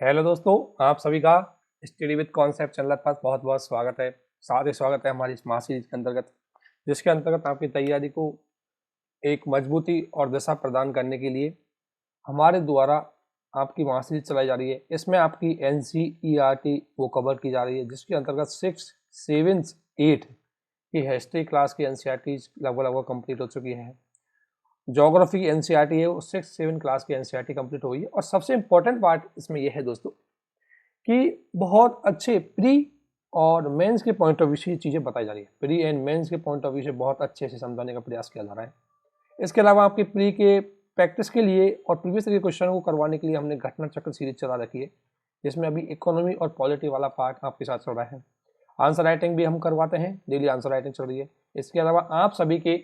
Hello दोस्तों, आप सभी का स्टडी विद कॉन्सेप्ट चैनल पर बहुत बहुत स्वागत है। साथ ही स्वागत है हमारी इस महासीरीज के अंतर्गत, जिसके अंतर्गत आपकी तैयारी को एक मजबूती और दिशा प्रदान करने के लिए हमारे द्वारा आपकी महासीरीज चलाई जा रही है। इसमें आपकी NCERT वो कवर की जा रही है, जिसके अंतर्गत 6, 7, 8 की हिस्ट्री क्लास की NCERT लगभग कंप्लीट हो चुकी है। ज्योग्राफी की NCERT है वो 6, 7 क्लास की NCERT कंप्लीट हो गई है। और सबसे इंपॉर्टेंट पार्ट इसमें यह है दोस्तों कि बहुत अच्छे प्री और मेंस के पॉइंट ऑफ व्यू से ये चीज़ें बताई जा रही है। प्री एंड मेंस के पॉइंट ऑफ व्यू से बहुत अच्छे से समझाने का प्रयास किया जा रहा है। इसके अलावा आपके प्री के प्रैक्टिस के लिए और प्रीवियस के क्वेश्चन को करवाने के लिए हमने घटना चक्र सीरीज चला रखी है, जिसमें अभी इकोनॉमी और पॉलिटी वाला पार्ट आपके साथ चल रहा है। आंसर राइटिंग भी हम करवाते हैं, डेली आंसर राइटिंग चल रही है। इसके अलावा आप सभी के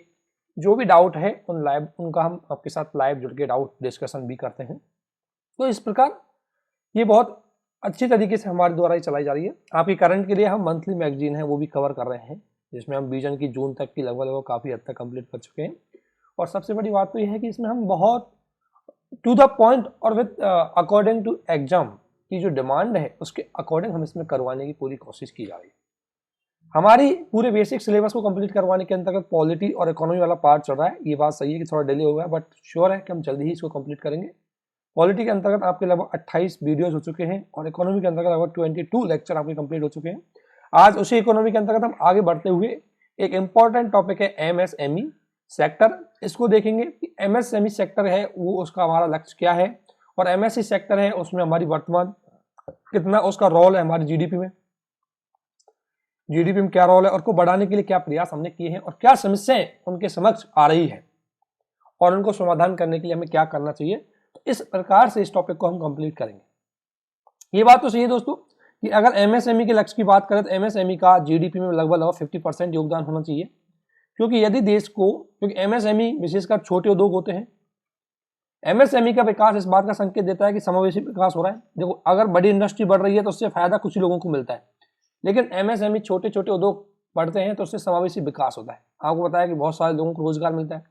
जो भी डाउट है उनका हम आपके साथ लाइव जुड़ के डाउट डिस्कशन भी करते हैं। तो इस प्रकार ये बहुत अच्छी तरीके से हमारे द्वारा ही चलाई जा रही है। आपकी करंट के लिए हम मंथली मैगजीन है वो भी कवर कर रहे हैं, जिसमें हम विजन की जून तक की लगभग काफ़ी हद तक कंप्लीट कर चुके हैं। और सबसे बड़ी बात तो यह है कि इसमें हम बहुत टू द पॉइंट और विद अकॉर्डिंग टू एग्जाम की जो डिमांड है उसके अकॉर्डिंग हम इसमें करवाने की पूरी कोशिश की जा रही है। हमारी पूरे बेसिक सिलेबस को कंप्लीट करवाने के अंतर्गत पॉलिटी और इकोनॉमी वाला पार्ट चल रहा है। ये बात सही है कि थोड़ा डिले हो गया, बट श्योर है कि हम जल्दी ही इसको कंप्लीट करेंगे। पॉलिटी के अंतर्गत आपके लगभग 28 वीडियोस हो चुके हैं और इकोनॉमी के अंतर्गत लगभग 22 लेक्चर आपके कंप्लीट हो चुके हैं। आज उसी इकोनॉमी के अंतर्गत हम आगे बढ़ते हुए एक इंपॉर्टेंट टॉपिक है MSME सेक्टर। इसको देखेंगे कि MSME सेक्टर है वो उसका हमारा लक्ष्य क्या है, और MSC सेक्टर है उसमें हमारी वर्तमान कितना उसका रोल है हमारी जीडीपी में क्या रोल है, और को बढ़ाने के लिए क्या प्रयास हमने किए हैं और क्या समस्याएं उनके समक्ष आ रही है और उनको समाधान करने के लिए हमें क्या करना चाहिए। तो इस प्रकार से इस टॉपिक को हम कंप्लीट करेंगे। ये बात तो सही है दोस्तों कि अगर MSME के लक्ष्य की बात करें तो MSME का जीडीपी में लगभग 50% योगदान होना चाहिए, क्योंकि यदि देश को, क्योंकि MSME विशेषकर छोटे उद्योग होते हैं, MSME का विकास इस बात का संकेत देता है कि समावेशी विकास हो रहा है। देखो, अगर बड़ी इंडस्ट्री बढ़ रही है तो उससे फायदा कुछ लोगों को मिलता है, लेकिन MSME छोटे छोटे उद्योग बढ़ते हैं तो उससे समावेशी विकास होता है। आपको पता है कि बहुत सारे लोगों को रोजगार मिलता है,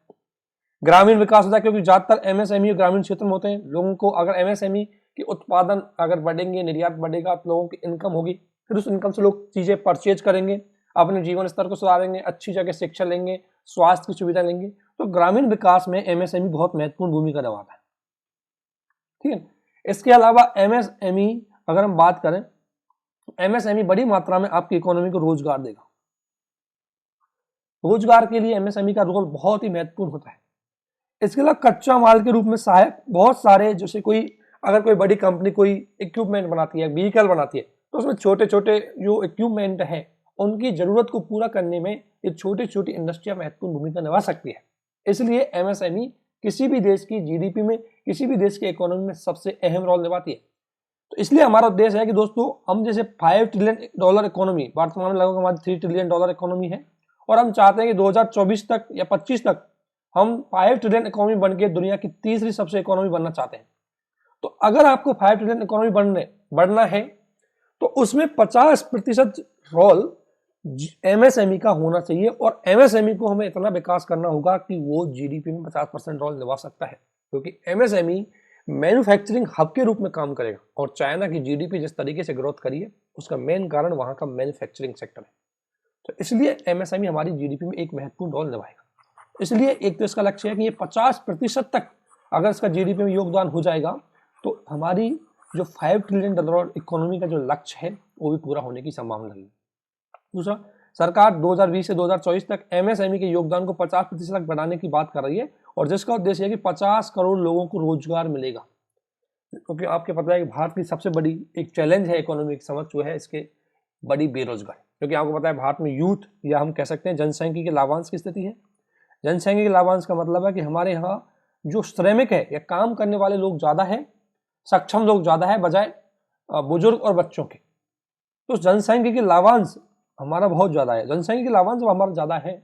ग्रामीण विकास होता है, क्योंकि ज्यादातर MSME ग्रामीण क्षेत्र में होते हैं। लोगों को अगर MSME के उत्पादन अगर बढ़ेंगे, निर्यात बढ़ेगा तो लोगों की इनकम होगी, फिर उस इनकम से लोग चीजें परचेज करेंगे, अपने जीवन स्तर को सुधारेंगे, अच्छी जगह शिक्षा लेंगे, स्वास्थ्य की सुविधा लेंगे। तो ग्रामीण विकास में MSME बहुत महत्वपूर्ण भूमिका निभाता है। ठीक है। इसके अलावा MSME अगर हम बात करें, MSME बड़ी मात्रा में आपकी इकोनॉमी को रोजगार देगा। रोजगार के लिए MSME का रोल बहुत ही महत्वपूर्ण होता है। इसके अलावा कच्चा माल के रूप में सहायक बहुत सारे, जैसे अगर कोई बड़ी कंपनी कोई इक्विपमेंट बनाती है, व्हीकल बनाती है, तो उसमें छोटे छोटे जो इक्विपमेंट है उनकी जरूरत को पूरा करने में ये छोटी छोटी इंडस्ट्रियां महत्वपूर्ण भूमिका निभा सकती है। इसलिए MSME किसी भी देश की जीडीपी में, किसी भी देश की इकोनॉमी में सबसे अहम रोल निभाती है। तो इसलिए हमारा उद्देश्य है कि दोस्तों, हम जैसे $5 ट्रिलियन इकोनॉमी, वर्तमान में लगभग हमारी $3 ट्रिलियन इकोनॉमी है, और हम चाहते हैं कि 2024 तक या 25 तक हम 5 ट्रिलियन इकोनॉमी बन के दुनिया की तीसरी सबसे इकोनॉमी बनना चाहते हैं। तो अगर आपको 5 ट्रिलियन इकोनॉमी बढ़ना है तो उसमें 50% रोल MSME का होना चाहिए, और MSME को हमें इतना विकास करना होगा कि वो जीडीपी में 50% रोल निभा सकता है, क्योंकि MSME मैन्युफैक्चरिंग हब के रूप में काम करेगा। और चाइना की जीडीपी जिस तरीके से ग्रोथ करी है उसका मेन कारण वहां का मैन्युफैक्चरिंग सेक्टर है। तो इसलिए MSME हमारी जीडीपी में एक महत्वपूर्ण रोल निभाएगा। इसलिए एक तो इसका लक्ष्य है कि ये 50% तक अगर इसका जीडीपी में योगदान हो जाएगा तो हमारी जो $5 ट्रिलियन इकोनॉमी का जो लक्ष्य है वो भी पूरा होने की संभावना है। दूसरा, सरकार 2020 से 2024 तक MSME के योगदान को 50% तक बढ़ाने की बात कर रही है, और जिसका उद्देश्य है कि 50 करोड़ लोगों को रोजगार मिलेगा। क्योंकि आपको पता है कि भारत की सबसे बड़ी एक चैलेंज है इकोनॉमिक समझ जो है इसके बड़ी बेरोजगारी, क्योंकि आपको पता है भारत में यूथ, या हम कह सकते हैं जनसंख्या के लाभांश की स्थिति है। जनसंख्या के लाभांश का मतलब है कि हमारे यहाँ जो श्रमिक है या काम करने वाले लोग ज्यादा है, सक्षम लोग ज्यादा है बजाय बुजुर्ग और बच्चों के। तो जनसंख्या के लाभांश हमारा बहुत ज्यादा है, जनसंख्या के लाभांश हमारा ज्यादा है,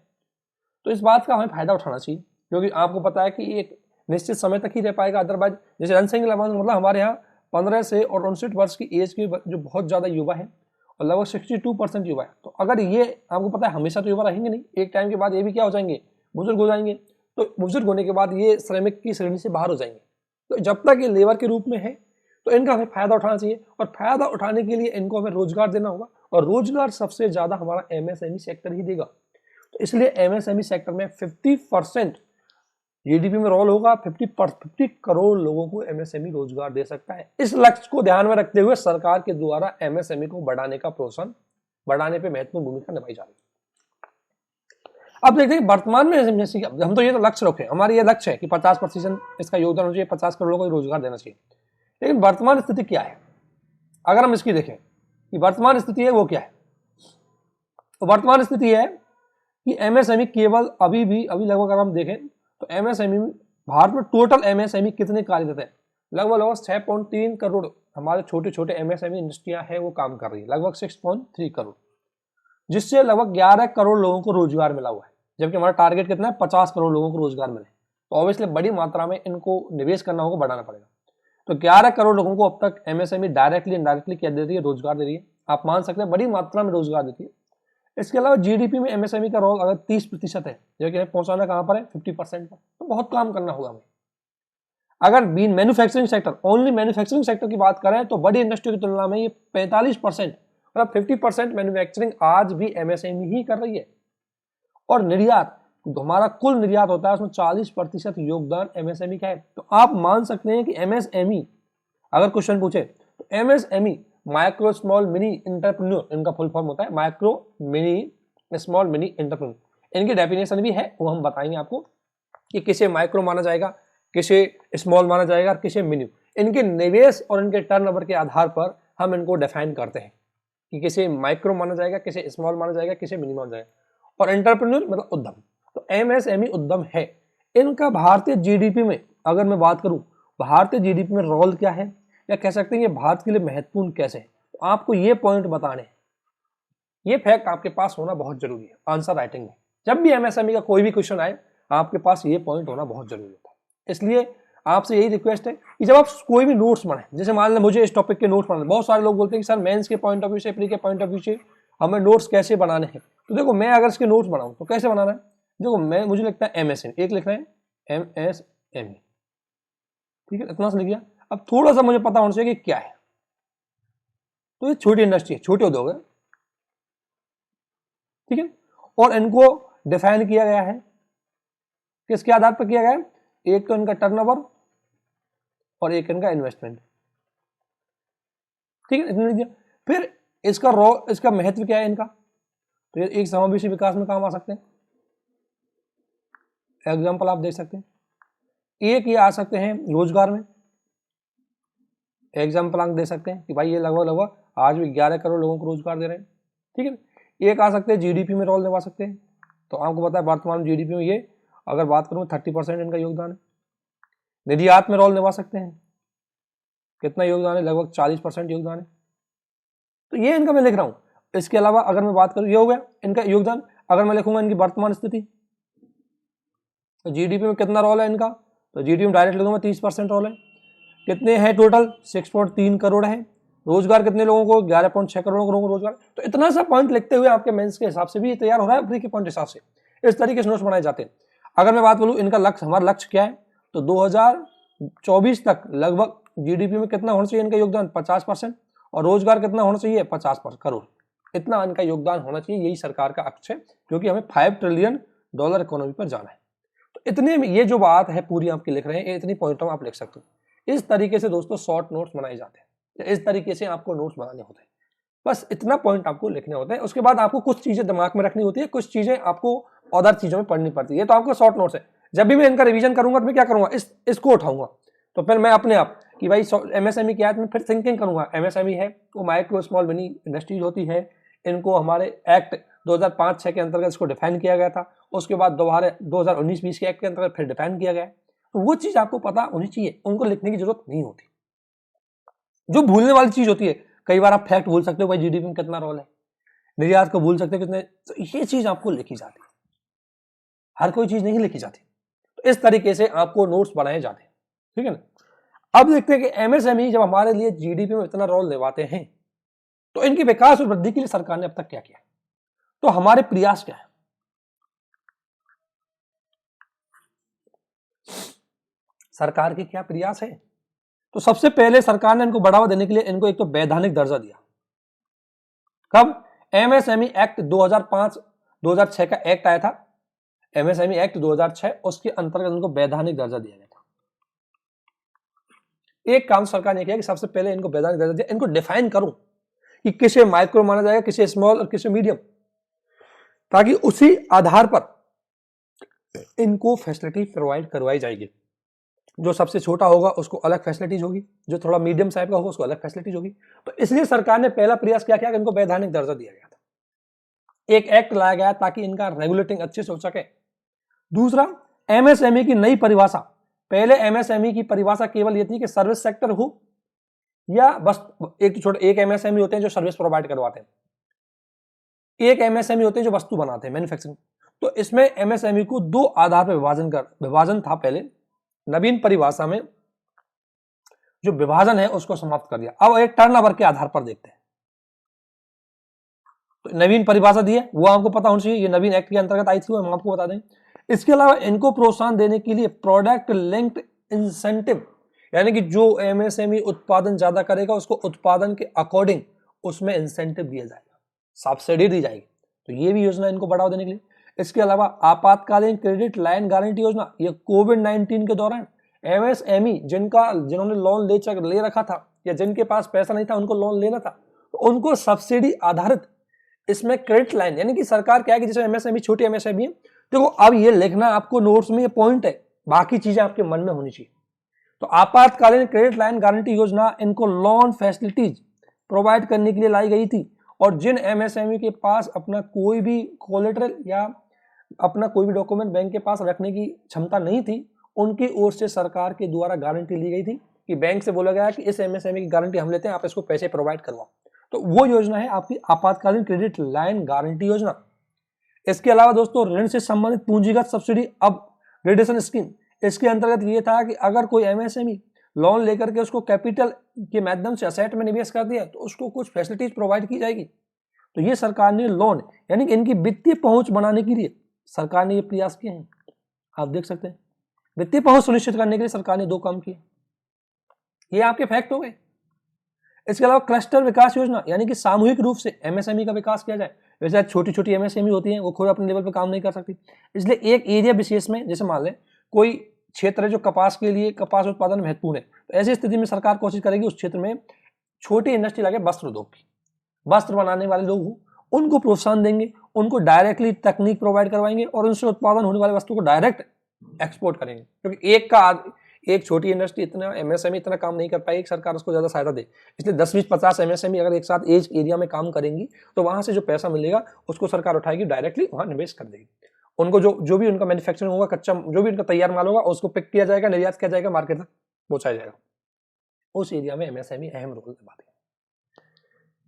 तो इस बात का हमें फायदा उठाना चाहिए। क्योंकि आपको पता है कि एक निश्चित समय तक ही रह पाएगा, अदरवाइज जैसे जनसंख्या लाभांश मतलब हमारे यहाँ 15 से और 59 वर्ष की एज के जो बहुत ज्यादा युवा है और लगभग 62% युवा है। तो अगर ये आपको पता है हमेशा तो युवा रहेंगे नहीं, एक टाइम के बाद ये भी क्या हो जाएंगे, बुजुर्ग हो जाएंगे। तो बुजुर्ग होने के बाद ये श्रमिक की श्रेणी से बाहर हो जाएंगे। तो जब तक ये लेबर के रूप में है तो इनका हमें फायदा उठाना चाहिए, और फायदा उठाने के लिए इनको हमें रोजगार देना होगा, और रोजगार सबसे ज्यादा हमारा एमएसएमई सेक्टर ही देगा। तो इसलिए एमएसएमई सेक्टर में 50% जीडीपी में रोल होगा, 50 करोड़ लोगों को एमएसएमई रोजगार दे सकता है। इस लक्ष्य को ध्यान में रखते हुए सरकार के द्वारा एमएसएमई को बढ़ाने का प्रोत्साहन, बढ़ाने पे महत्वपूर्ण भूमिका निभाई जा रही है। अब देखते हैं वर्तमान में हम तो ये तो लक्ष्य रखे, हमारा ये लक्ष्य है कि 50% इसका योगदान होना चाहिए, 50 करोड़ को रोजगार देना चाहिए। लेकिन वर्तमान स्थिति क्या है, अगर हम इसकी देखें कि वर्तमान स्थिति है वो क्या है, तो वर्तमान स्थिति है कि एमएसएमई केवल अभी लगभग अगर हम देखें तो एमएसएमई भारत में टोटल एमएसएमई कितने कार्यरत है, लगभग 6.3 करोड़ हमारे छोटे छोटे एमएसएमई इंडस्ट्रियां हैं वो काम कर रही है, लगभग 6.3 करोड़, जिससे लगभग 11 करोड़ लोगों को रोजगार मिला हुआ है। जबकि हमारा टारगेट कितना है, 50 करोड़ लोगों को रोजगार मिले। तो ऑब्वियसली बड़ी मात्रा में इनको निवेश करना होगा, बढ़ाना पड़ेगा। तो 11 करोड़ लोगों को अब तक एमएसएमई डायरेक्टली इनडायरेक्टली क्या दे रही है, रोजगार दे रही है। आप मान सकते हैं बड़ी मात्रा में रोजगार देती है। इसके अलावा जीडीपी में एमएसएमई का रोल अगर 30% है, जो कि पहुंचाना कहां पर है, 50% पर, तो बहुत काम करना होगा हमें। अगर manufacturing sector, only manufacturing sector की बात करें तो बड़ी इंडस्ट्री की तुलना में ये 45%, मतलब 50% मैन्युफैक्चरिंग आज भी एमएसएमई ही कर रही है। और निर्यात, तो हमारा कुल निर्यात होता है उसमें 40% योगदान एमएसएमई का है। तो आप मान सकते हैं कि एमएसएमई, अगर क्वेश्चन पूछे तो MSME micro small mini entrepreneur, इनका फुल फॉर्म होता है micro mini small mini entrepreneur. इनकी डेफिनेशन भी है, वो हम बताएंगे आपको कि किसे माइक्रो माना जाएगा, किसे स्मॉल माना जाएगा, किसे मिनी। इनके निवेश और इनके टर्नओवर के आधार पर हम इनको डिफाइन करते हैं कि किसे माइक्रो माना जाएगा, किसे स्मॉल माना जाएगा, किसे मिनी माना जाएगा। और एंटरप्रेन्योर मतलब उद्यम। तो एमएसएमई उद्यम है। इनका भारतीय जीडीपी में अगर मैं बात करूं, भारतीय जीडीपी में रोल क्या है, या कह सकते हैं ये भारत के लिए महत्वपूर्ण कैसे है, तो आपको ये पॉइंट बताने हैं। ये फैक्ट आपके पास होना बहुत जरूरी है आंसर राइटिंग में। जब भी एमएसएमई का कोई भी क्वेश्चन आए, आपके पास ये पॉइंट होना बहुत जरूरी होता है। इसलिए आपसे यही रिक्वेस्ट है कि जब आप कोई भी नोट्स बनाए, जैसे मान लें मुझे इस टॉपिक के नोट्स बनाने, बहुत सारे लोग बोलते हैं कि सर मेंस के पॉइंट ऑफ व्यू से, प्री के पॉइंट ऑफ व्यू से हमें नोट्स कैसे बनाने हैं। तो देखो, मैं अगर इसके नोट्स बनाऊं तो कैसे बनाना है, देखो मुझे लगता है एमएसएमई, एक लिखना है एमएसएमई, ठीक है, इतना सा लिख दिया। अब थोड़ा सा मुझे पता होना चाहिए कि क्या है। तो ये छोटी इंडस्ट्री है, छोटे उद्योग है, ठीक है, और इनको डिफाइन किया गया है, किसके आधार पर किया गया है, एक तो इनका टर्नओवर और एक इनका इन्वेस्टमेंट, ठीक है, इतने लिख दिया। फिर इसका महत्व क्या है इनका, तो ये एक समावेशी विकास में काम आ सकते हैं। एग्जाम्पल आप देख सकते हैं, एक ये आ सकते हैं रोजगार में, एग्जाम्पल आप दे सकते हैं कि भाई ये लगभग आज भी 11 करोड़ लोगों को रोजगार दे रहे हैं, ठीक है। एक आ सकते हैं जीडीपी में रोल निभा सकते हैं, तो आपको पता है वर्तमान जीडीपी में ये अगर बात करूं 30% इनका योगदान है। निर्यात में रोल निभा सकते हैं, कितना योगदान है, लगभग 40% योगदान है। तो ये इनका मैं लिख रहा हूं। इसके अलावा अगर मैं बात करूं, ये हो गया इनका योगदान। अगर मैं लिखूंगा इनकी वर्तमान स्थिति, तो जीडीपी में कितना रोल है इनका, तो जीडीपी में डायरेक्ट लिखूंगा 30% रोल है। कितने हैं टोटल, 6.3 करोड़ है। रोजगार कितने लोगों को, 11.6 करोड़ लोगों को रोजगार। तो इतना सा पॉइंट लिखते हुए आपके मेंस के हिसाब से भी तैयार हो रहा है, प्री के पॉइंट हिसाब से इस तरीके से नोट्स बनाए जाते हैं। अगर मैं बात करूं इनका लक्ष्य, हमारा लक्ष्य क्या है, तो 2024 तक लगभग जीडीपी में कितना होना चाहिए इनका योगदान, 50%, और रोजगार कितना होना चाहिए, 50 करोड़। इतना इनका योगदान होना चाहिए, यही सरकार का लक्ष्य है, क्योंकि हमें $5 ट्रिलियन इकोनॉमी पर जाना है। तो इतने में ये जो बात है पूरी आपकी लिख रहे हैं, इतनी पॉइंटों में आप लिख सकते हो। इस तरीके से दोस्तों शॉर्ट नोट्स बनाए जाते हैं, इस तरीके से आपको नोट्स बनाने होते हैं। बस इतना पॉइंट आपको लिखने होते हैं। उसके बाद आपको कुछ चीजें दिमाग में रखनी होती है, कुछ चीजें आपको अदर चीजों में पढ़नी पड़ती है। ये तो आपको शॉर्ट नोट्स है। जब भी मैं इनका रिवीजन करूंगा तो मैं क्या करूंगा, इसको उठाऊंगा। तो फिर मैं अपने आप कि भाई एमएसएमई क्या है, मैं फिर थिंकिंग करूंगा। एमएसएमई है वो माइक्रो स्मॉल मिनी इंडस्ट्रीज होती है। इनको हमारे एक्ट 2005-6 के अंतर्गत इसको डिफाइन किया गया था। उसके बाद दोबारा 2019-20 के एक्ट के अंतर्गत फिर डिफाइन किया गया है। तो वो चीज आपको पता होनी चाहिए, उनको लिखने की जरूरत नहीं होती। जो भूलने वाली चीज होती है, कई बार आप फैक्ट भूल सकते हो, भाई जीडीपी में कितना रोल है, निर्यात को भूल सकते हो कितने, तो ये चीज आपको लिखी जाती है। हर कोई चीज नहीं लिखी जाती। तो इस तरीके से आपको नोट्स बनाए जाते हैं, ठीक है ना। अब देखते हैं कि एमएसएमई जब हमारे लिए जीडीपी में इतना रोल निभाते हैं, तो इनके विकास और वृद्धि के लिए सरकार ने अब तक क्या किया, तो हमारे प्रयास क्या है। सरकार के क्या प्रयास है, तो सबसे पहले सरकार ने इनको बढ़ावा देने के लिए इनको एक तो वैधानिक दर्जा दिया। कब? एमएसएमई एक्ट 2005 2006 का एक्ट आया था, एमएसएमई एक्ट 2006, उसके अंतर्गत इनको वैधानिक दर्जा दिया गया था। एक काम सरकार ने किया कि सबसे पहले इनको वैधानिक दर्जा दिया, इनको डिफाइन करूं कि किसे माइक्रो माना जाएगा, किसे स्मॉल और किसे मीडियम, ताकि उसी आधार पर इनको फैसिलिटी प्रोवाइड करवाई जाएगी। जो सबसे छोटा होगा उसको अलग फैसिलिटीज होगी, जो थोड़ा मीडियम साइज का होगा उसको अलग फैसिलिटीज होगी। तो इसलिए सरकार ने पहला प्रयास क्या किया कि इनको वैधानिक दर्जा दिया गया था, एक एक्ट लाया गया ताकि इनका रेगुलेटिंग अच्छे से हो सके। दूसरा, एमएसएमई की नई परिभाषा। पहले एमएसएमई की परिभाषा केवल ये थी कि सर्विस सेक्टर हो या बस एक एमएसएमई होते हैं जो सर्विस प्रोवाइड करवाते हैं, एक एमएसएमई होते हैं जो वस्तु बनाते हैं, मैन्युफैक्चरिंग। तो इसमें एमएसएमई को दो आधार पर विभाजन था। पहले नवीन परिभाषा में जो विभाजन है उसको समाप्त कर दिया। अब एक टर्नओवर के आधार पर देखते हैं। तो नवीन परिभाषा दी है, वो आपको पता होना चाहिए, ये नवीन एक्ट के अंतर्गत आई थी, वो हम आपको बता दें। इसके अलावा इनको प्रोत्साहन देने के लिए प्रोडक्ट लिंक्ड इंसेंटिव, यानी कि जो एमएसएमई उत्पादन ज्यादा करेगा उसको उत्पादन के अकॉर्डिंग उसमें इंसेंटिव दिया जाएगा, सब्सिडी दी जाएगी। तो ये भी योजना इनको बढ़ावा देने के लिए। इसके अलावा आपातकालीन क्रेडिट लाइन गारंटी योजना, ये कोविड-19 के दौरान एमएसएमई जिन्होंने लोन ले रखा था या जिनके पास पैसा नहीं था उनको लोन लेना था, तो उनको सब्सिडी आधारित इसमें क्रेडिट लाइन, यानी कि सरकार क्या है कि जैसे एमएसएमई छोटी एमएसएमई है, देखो अब ये लिखना आपको नोट्स में, ये पॉइंट है, बाकी चीजें आपके मन में होनी चाहिए। तो आपातकालीन क्रेडिट लाइन गारंटी योजना इनको लोन फैसिलिटीज प्रोवाइड करने के लिए लाई गई थी, और जिन एमएसएमई के पास अपना कोई भी कोलेटरल या अपना कोई भी डॉक्यूमेंट बैंक के पास रखने की क्षमता नहीं थी, उनकी ओर से सरकार के द्वारा गारंटी ली गई थी कि बैंक से बोला गया कि इस एमएसएमई की गारंटी हम लेते हैं, आप इसको पैसे प्रोवाइड करवाओ। तो वो योजना है आपकी आपातकालीन क्रेडिट लाइन गारंटी योजना। इसके अलावा दोस्तों, ऋण से संबंधित पूंजीगत सब्सिडी अपग्रेडेशन स्कीम, इसके अंतर्गत ये था कि अगर कोई एमएसएमई लोन लेकर के उसको कैपिटल के माध्यम से असेट में निवेश कर दिया तो उसको कुछ फैसिलिटीज प्रोवाइड की जाएगी। तो ये सरकार ने लोन, यानी कि इनकी वित्तीय पहुंच बनाने के लिए सरकार ने ये प्रयास किए हैं। आप देख सकते हैं, वित्तीय पहुंच सुनिश्चित करने के लिए सरकार ने दो काम किए, ये आपके फैक्ट हो गए। इसके अलावा क्लस्टर विकास योजना, यानी कि सामूहिक रूप से एमएसएमई का विकास किया जाए। वैसे छोटी छोटी एमएसएमई होती हैं, वो खुद अपने लेवल पर काम नहीं कर सकती, इसलिए एक एरिया विशेष में, जैसे मान लें कोई क्षेत्र है जो कपास के लिए, कपास उत्पादन महत्वपूर्ण है, तो ऐसी स्थिति में सरकार कोशिश करेगी उस क्षेत्र में छोटी इंडस्ट्री लगे, वस्त्र उद्योग की, वस्त्र बनाने वाले लोग हो, उनको प्रोत्साहन देंगे, उनको डायरेक्टली तकनीक प्रोवाइड करवाएंगे और उनसे उत्पादन होने वाले वस्तु को डायरेक्ट एक्सपोर्ट करेंगे। क्योंकि एक छोटी इंडस्ट्री इतना एमएसएमई इतना काम नहीं कर पाएगी, सरकार उसको ज्यादा सहायता दे, इसलिए 10-20-50 एमएसएमई अगर एक साथ एक एरिया में काम करेंगी तो वहां से जो पैसा मिलेगा उसको सरकार उठाएगी, डायरेक्टली वहां निवेश कर देगी। उनको जो भी उनका मैन्युफैक्चरिंग होगा, कच्चा जो भी उनका तैयार माल होगा उसको पिक किया जाएगा, निर्यात किया जाएगा, मार्केट तक पहुंचाया जाएगा। उस एरिया में एमएसएमई अहम रोल निभाती है।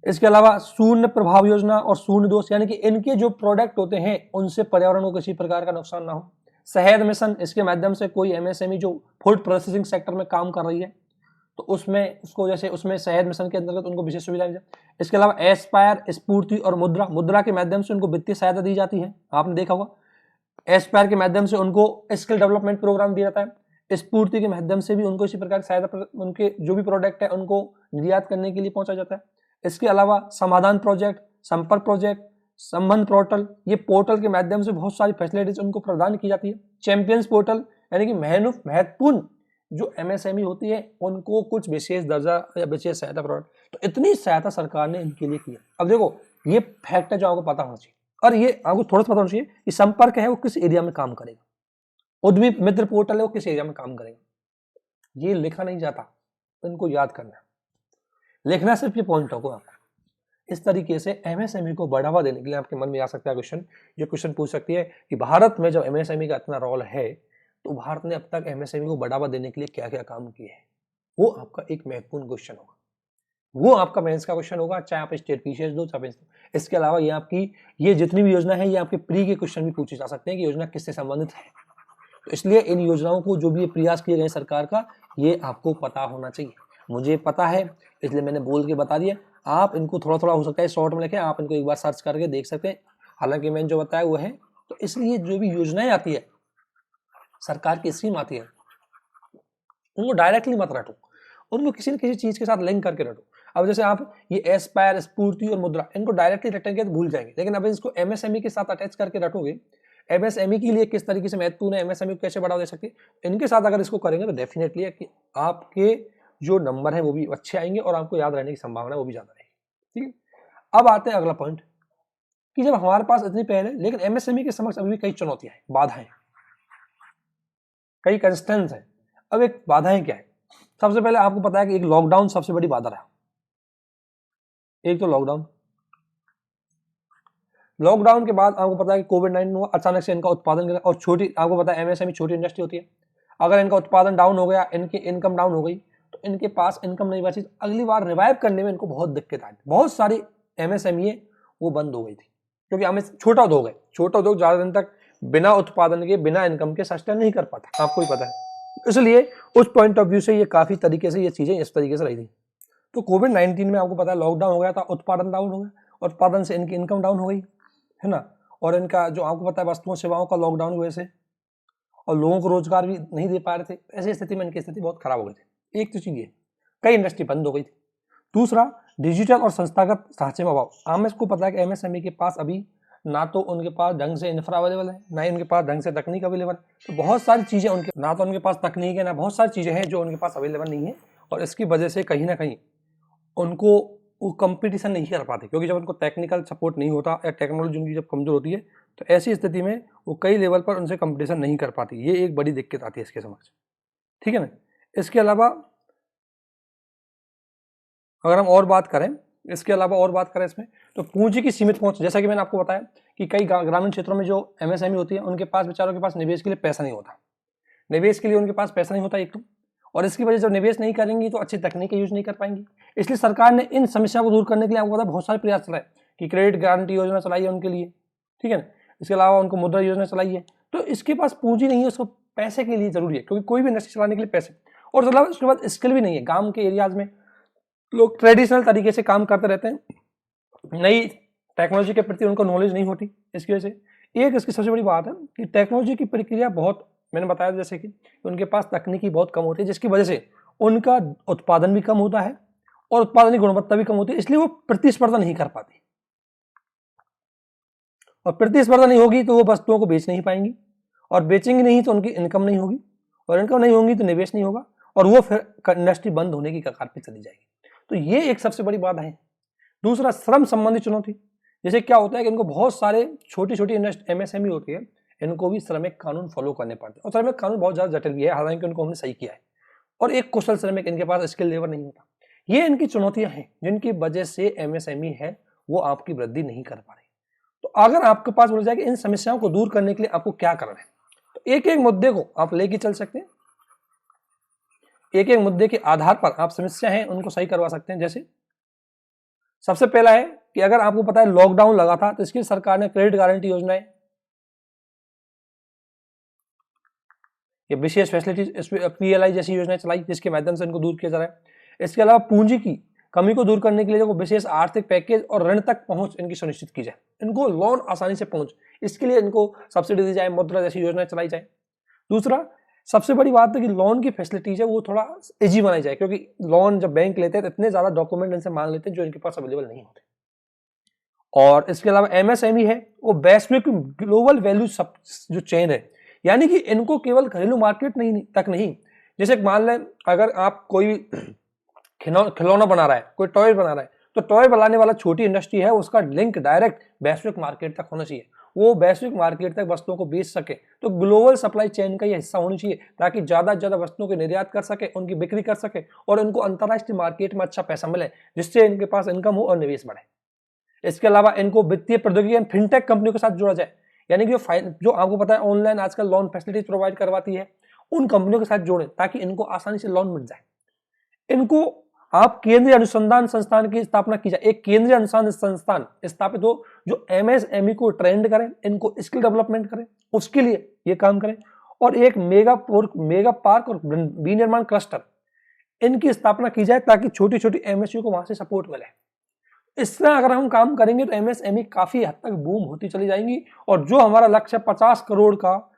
इसके अलावा शून्य प्रभाव योजना और शून्य दोष, यानी कि इनके जो प्रोडक्ट होते हैं उनसे पर्यावरण को किसी प्रकार का नुकसान ना हो। शहद मिशन, इसके माध्यम से कोई एमएसएमई जो फूड प्रोसेसिंग सेक्टर में काम कर रही है तो उसमें उसको जैसे उसमें शहद मिशन के अंतर्गत उनको विशेष सुविधा दी जाए। इसके अलावा एस्पायर, स्फूर्ति और मुद्रा के माध्यम से उनको वित्तीय सहायता दी जाती है। आपने देखा होगा एस्पायर के माध्यम से उनको स्किल डेवलपमेंट प्रोग्राम दिया जाता है, स्फूर्ति के माध्यम से भी उनको इसी प्रकार की सहायता, उनके जो भी प्रोडक्ट है उनको निर्यात करने के लिए पहुंचा जाता है। इसके अलावा समाधान प्रोजेक्ट, संपर्क प्रोजेक्ट, संबंध पोर्टल, ये पोर्टल के माध्यम से बहुत सारी फैसिलिटीज उनको प्रदान की जाती है। चैंपियंस पोर्टल, यानी कि महत्वपूर्ण जो एमएसएमई होती है उनको कुछ विशेष दर्जा या विशेष सहायता प्रदान, तो इतनी सहायता सरकार ने इनके लिए की। अब देखो ये फैक्ट है जो आपको पता होना चाहिए, और ये आपको थोड़ा सा पता होना चाहिए कि संपर्क है वो किस एरिया में काम करेगा, उद्यमी मित्र पोर्टल है वो किस एरिया में काम करेगा। ये लिखा नहीं जाता, इनको याद करना, लिखना सिर्फ ये पॉइंट होगा आपको। इस तरीके से एमएसएमई को बढ़ावा देने के लिए आपके मन में आ सकता है क्वेश्चन, ये क्वेश्चन पूछ सकती है कि भारत में जब एमएसएमई का इतना रोल है तो भारत ने अब तक एमएसएमई को बढ़ावा देने के लिए क्या क्या काम किए हैं। वो आपका एक महत्वपूर्ण क्वेश्चन होगा, वो आपका मेंस का क्वेश्चन होगा, चाहे आप स्टेट पीसीएस दो चाहे। इसके अलावा ये आपकी ये जितनी भी योजना है ये आपके प्री के क्वेश्चन भी पूछे जा सकते हैं कि योजना किससे संबंधित है। तो इसलिए इन योजनाओं को जो भी ये प्रयास किए गए सरकार का, ये आपको पता होना चाहिए। मुझे पता है इसलिए मैंने बोल के बता दिया। आप इनको थोड़ा थोड़ा हो सकता है शॉर्ट में लिखें, आप इनको एक बार सर्च करके देख सकते हैं। हालांकि मैंने जो बताया वो है, तो इसलिए जो भी योजनाएं आती है, सरकार की स्कीम आती है, उनको डायरेक्टली मत रटो, उनको किसी न किसी चीज के साथ लिंक करके रखो। अब जैसे आप ये एस्पायर, स्फूर्ति और मुद्रा, इनको डायरेक्टली रटेंगे तो भूल जाएंगे, लेकिन अब इसको एमएसएमई के साथ अटैच करके रखोगे, एमएसएमई के लिए किस तरीके से महत्वपूर्ण है, एमएसएमई को कैसे बढ़ावा दे सकते हैं, इनके साथ अगर इसको करेंगे तो डेफिनेटली है कि आपके जो नंबर है वो भी अच्छे आएंगे और आपको याद रहने की संभावना वो भी ज्यादा रहेगी। ठीक है, अब आते हैं अगला पॉइंट कि जब हमारे पास इतनी पहल है लेकिन एमएसएमई के समक्ष अभी भी कई चुनौतियां हैं, बाधाएं, कई कंस्ट्रेंट्स हैं। अब एक बाधाएं क्या है? सबसे पहले आपको पता है कि एक लॉकडाउन सबसे बड़ी बाधा रहा। एक तो लॉकडाउन के बाद आपको पता है कि कोविड-19 हुआ, अचानक से इनका उत्पादन गिरा और छोटी, आपको पता है एमएसएमई छोटी इंडस्ट्री होती है, अगर इनका उत्पादन डाउन हो गया, इनकी इनकम डाउन हो गई तो इनके पास इनकम नहीं बची, अगली बार रिवाइव करने में इनको बहुत दिक्कत आई। बहुत सारी एमएसएमई वो बंद हो गई थी क्योंकि हमें छोटा उद्योग है, छोटा उद्योग ज्यादा दिन तक बिना उत्पादन के, बिना इनकम के सस्टेन नहीं कर पाता, आपको ही पता है। इसलिए उस पॉइंट ऑफ व्यू से ये काफी तरीके से ये चीजें इस तरीके से रही थी। तो कोविड-19 में आपको पता है लॉकडाउन हो गया था, उत्पादन डाउन हो गया, उत्पादन से इनकी इनकम डाउन हो गई, है ना, और इनका जो आपको पता है वस्तुओं सेवाओं का लॉकडाउन की वजह से, और लोगों को रोजगार भी नहीं दे पा रहे थे, ऐसी स्थिति में इनकी स्थिति बहुत खराब हो गई थी। एक तो चीज ये, कई इंडस्ट्री बंद हो गई थी। दूसरा, डिजिटल और संस्थागत ढांचे में अभाव। हमें इसको पता है कि एमएसएमई के पास अभी ना तो उनके पास ढंग से इंफ्रा अवेलेबल है, ना ही उनके पास ढंग से तकनीक अवेलेबल है, तो बहुत सारी चीजें उनके, ना तो उनके पास तकनीक है, ना बहुत सारी चीजें हैं जो उनके पास अवेलेबल नहीं है, और इसकी वजह से कहीं ना कहीं उनको वो कंपटीशन नहीं कर पाते, क्योंकि जब उनको टेक्निकल सपोर्ट नहीं होता या टेक्नोलॉजी उनकी जब कमजोर होती है तो ऐसी स्थिति में वो कई लेवल पर उनसे कंपटीशन नहीं कर पाती। ये एक बड़ी दिक्कत आती है इसके समक्ष, ठीक है ना। इसके अलावा अगर हम और बात करें, इसमें तो पूंजी की सीमित पहुंच, जैसा कि मैंने आपको बताया कि कई ग्रामीण क्षेत्रों में जो एमएसएमई होती है उनके पास, बेचारों के पास निवेश के लिए पैसा नहीं होता, निवेश के लिए उनके पास पैसा नहीं होता एक तो, और इसकी वजह से जब निवेश नहीं करेंगी तो अच्छी तकनीक यूज नहीं कर पाएंगी। इसलिए सरकार ने इन समस्या को दूर करने के लिए आपको पता है बहुत सारे प्रयास चलाए कि क्रेडिट गारंटी योजना चलाई है उनके लिए, ठीक है ना। इसके अलावा उनको मुद्रा योजना चलाई है। तो इसके पास पूंजी नहीं है, उसको पैसे के लिए जरूरी है, क्योंकि कोई भी इंडस्ट्री चलाने के लिए पैसे, और उसके बाद स्किल भी नहीं है। गांव के एरियाज में लोग ट्रेडिशनल तरीके से काम करते रहते हैं, नई टेक्नोलॉजी के प्रति उनको नॉलेज नहीं होती। इसकी वजह से एक इसकी सबसे बड़ी बात है कि टेक्नोलॉजी की प्रक्रिया बहुत, मैंने बताया जैसे कि उनके पास तकनीकी बहुत कम होती है, जिसकी वजह से उनका उत्पादन भी कम होता है और उत्पादन की गुणवत्ता भी कम होती है, इसलिए वो प्रतिस्पर्धा नहीं कर पाती, और प्रतिस्पर्धा नहीं होगी तो वो वस्तुओं को बेच नहीं पाएंगी, और बेचेंगे नहीं तो उनकी इनकम नहीं होगी, और इनकम नहीं होगी तो निवेश नहीं होगा, और वो फिर इंडस्ट्री बंद होने की कगार पर चली जाएगी। तो ये एक सबसे बड़ी बात है। दूसरा, श्रम संबंधी चुनौती, जैसे क्या होता है कि इनको बहुत सारे छोटी छोटी एमएसएमई होती है, इनको भी श्रमिक कानून फॉलो करने पड़ते हैं, और श्रमिक कानून बहुत ज्यादा जटिल भी है, हालांकि उनको हमने सही किया है, और एक कुशल श्रमिक इनके पास स्किल लेबर नहीं होता। ये इनकी चुनौतियां हैं जिनकी वजह से एमएसएमई है वो आपकी वृद्धि नहीं कर पा रही। तो अगर आपके पास बोला जाए कि इन समस्याओं को दूर करने के लिए आपको क्या करना है, तो एक एक मुद्दे को आप लेके चल सकते हैं, एक एक मुद्दे के आधार पर आप समस्या है उनको सही करवा सकते हैं। जैसे सबसे पहला है कि अगर आपको पता है लॉकडाउन लगा था तो इसकी सरकार ने क्रेडिट गारंटी योजनाएं, ये विशेष फैसिलिटीज पीएलआई जैसी योजनाएं चलाई, जिसके माध्यम से इनको दूर किया जा रहा है। इसके अलावा पूंजी की कमी को दूर करने के लिए विशेष आर्थिक पैकेज और ऋण तक पहुंच इनकी सुनिश्चित की जाए, इनको लोन आसानी से पहुंच, इसके लिए इनको सब्सिडी दी जाए, मुद्रा जैसी योजनाएं चलाई जाए। दूसरा, सबसे बड़ी बात है कि लोन की फैसिलिटीज है वो थोड़ा इजी बनाई जाए, क्योंकि लोन जब बैंक लेते हैं तो इतने ज्यादा डॉक्यूमेंट इनसे मांग लेते हैं जो इनके पास अवेलेबल नहीं होते। और इसके अलावा एमएसएमई है वो वैश्विक ग्लोबल वैल्यू जो चेन है, यानी कि इनको केवल घरेलू मार्केट तक नहीं, जैसे मान लें अगर आप कोई खिलौना बना रहा है, कोई टॉय बना रहा है, तो टॉय बनाने वाला छोटी इंडस्ट्री है, उसका लिंक डायरेक्ट वैश्विक मार्केट तक होना चाहिए, वो वैश्विक मार्केट तक वस्तुओं को बेच सके। तो ग्लोबल सप्लाई चेन का ये हिस्सा होना चाहिए ताकि ज्यादा से ज्यादा वस्तुओं के निर्यात कर सके, उनकी बिक्री कर सके और इनको अंतर्राष्ट्रीय मार्केट में अच्छा पैसा मिले, जिससे इनके पास इनकम हो और निवेश बढ़े। इसके अलावा इनको वित्तीय प्रौद्योगिकी फिनटेक कंपनियों के साथ जोड़ा जाए, यानी कि जो आपको पता है ऑनलाइन आजकल लोन फैसिलिटीज प्रोवाइड करवाती है, उन कंपनियों के साथ जोड़ें ताकि इनको आसानी से लोन मिल जाए। इनको आप केंद्रीय अनुसंधान संस्थान की स्थापना की जाए, एक केंद्रीय अनुसंधान संस्थान स्थापित हो जो एमएसएमई को ट्रेंड करें, इनको स्किल डेवलपमेंट करें, उसके लिए ये काम करें। और एक मेगा पार्क और विनिर्माण क्लस्टर इनकी स्थापना की जाए ताकि छोटी छोटी एमएसयू को वहां से सपोर्ट मिले। इस तरह अगर हम काम करेंगे तो एमएसएमई काफी हद तक बूम होती चली जाएंगी, और जो हमारा लक्ष्य 50 करोड़ का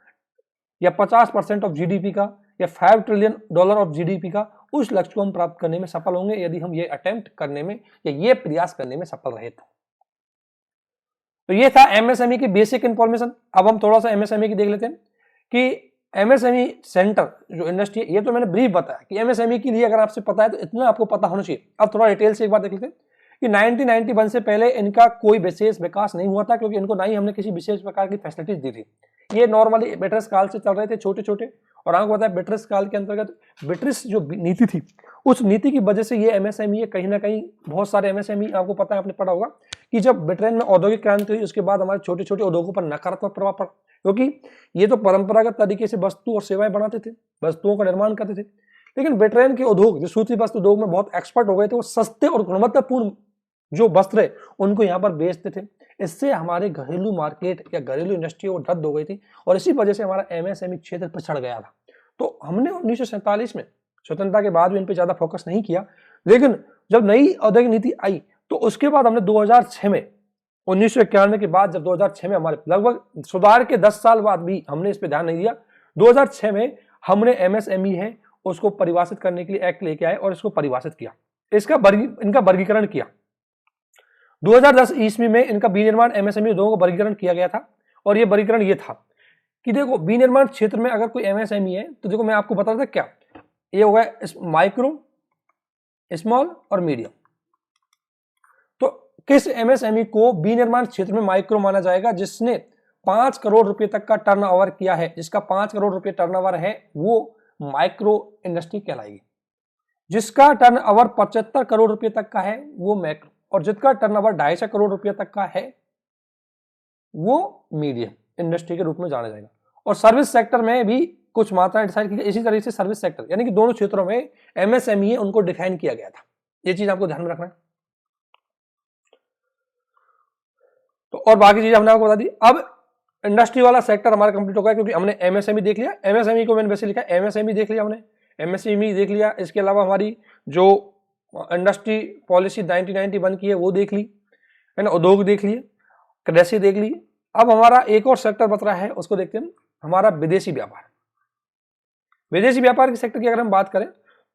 या 50% ऑफ जीडीपी का या $5 ट्रिलियन ऑफ जीडीपी का, उस लक्ष्य को हम प्राप्त करने में सफल होंगे यदि हम ये अटेम्प्ट करने में या ये प्रयास करने में सफल रहे तो ये था एमएसएमई की बेसिक इंफॉर्मेशन। अब हम थोड़ा सा एमएसएमई की देख लेते हैं कि एमएसएमई सेंटर जो इंडस्ट्री है, ये तो मैंने ब्रीफ बताया कि एमएसएमई के लिए अगर आपसे पता है तो इतना आपको पता होना चाहिए। अब थोड़ा डिटेल से एक बात देख लेते हैं कि 1991 से पहले इनका कोई विशेष विकास नहीं हुआ था, क्योंकि इनको ना ही हमने किसी विशेष प्रकार की फैसिलिटीज दी थी। ये नॉर्मली ब्रिटिश काल से चल रहे थे छोटे छोटे, और आपको पता है ब्रिटिश काल के अंतर्गत ब्रिटिश जो नीति थी, उस नीति की वजह से ये एमएसएमई कहीं ना कहीं, बहुत सारे एमएसएमई आपको पता है, आपने पढ़ा होगा कि जब ब्रिटेन में औद्योगिक क्रांति हुई उसके बाद हमारे छोटे छोटे उद्योगों पर नकारात्मक प्रभाव पड़ा, क्योंकि ये तो परंपरागत तरीके से वस्तु और सेवाएं बनाते थे, वस्तुओं का निर्माण करते थे, लेकिन ब्रिटेन के उद्योग जो सूती वस्त्र उद्योग में बहुत एक्सपर्ट हो गए थे, वो सस्ते और गुणवत्तापूर्ण जो वस्त्र है उनको यहाँ पर बेचते थे। इससे हमारे घरेलू मार्केट या घरेलू इंडस्ट्री वो रद्द हो गई थी, और इसी वजह से हमारा एमएसएमई क्षेत्र पिछड़ गया था। तो हमने 1947 में स्वतंत्रता के बाद भी इन पे ज्यादा फोकस नहीं किया, लेकिन जब नई औद्योगिक नीति आई तो उसके बाद हमने 2006 में, 1991 के बाद जब 2006 में हमारे लगभग सुधार के 10 साल बाद भी हमने इस पे ध्यान नहीं दिया, 2006 में हमने एमएसएमई है उसको परिभाषित करने के लिए एक्ट लेके आए और इसको परिभाषित किया, इनका वर्गीकरण किया। 2010 ईस्वी में इनका विनिर्माण एमएसएमई उद्योगों का वर्गीकरण किया गया था, और ये वर्गीकरण ये था कि देखो विनिर्माण क्षेत्र में अगर कोई एमएसएमई है तो देखो मैं आपको बता रहा था क्या, ये होगा माइक्रो, स्मॉल और मीडियम। तो किस एमएसएमई को विनिर्माण क्षेत्र में माइक्रो माना जाएगा? जिसने 5 करोड़ रुपए तक का टर्नओवर किया है, जिसका 5 करोड़ रुपए टर्नओवर है वो माइक्रो इंडस्ट्री कहलाएगी। जिसका टर्नओवर 75 करोड़ रुपए तक का है वो मैक्रो, और जिसका टर्नओवर 250 करोड़ रुपए तक का है वो मीडियम इंडस्ट्री के रूप में जाना जाएगा। और सर्विस सेक्टर में भी कुछ मात्रा डिसाइड की, इसी तरीके से सर्विस सेक्टर यानी कि दोनों क्षेत्रों में एमएसएमई उनको डिफाइन किया गया था। ये चीज आपको ध्यान में रखना है। तो और बाकी चीजें हमने आपको बता दी। अब इंडस्ट्री वाला सेक्टर हमारा कंप्लीट हो गया, क्योंकि हमने एमएसएमई देख लिया, एमएसएमई को मैंने वैसे लिखा एमएसएमई देख लिया हमने, एमएसएमई देख लिया। इसके अलावा हमारी जो इंडस्ट्री पॉलिसी 1991 की है वो देख ली है ना, उद्योग देख लिए, कृषि देख ली। अब हमारा एक और सेक्टर बच रहा है, उसको देखते हैं, हमारा विदेशी व्यापार। विदेशी व्यापार के सेक्टर की अगर हम बात करें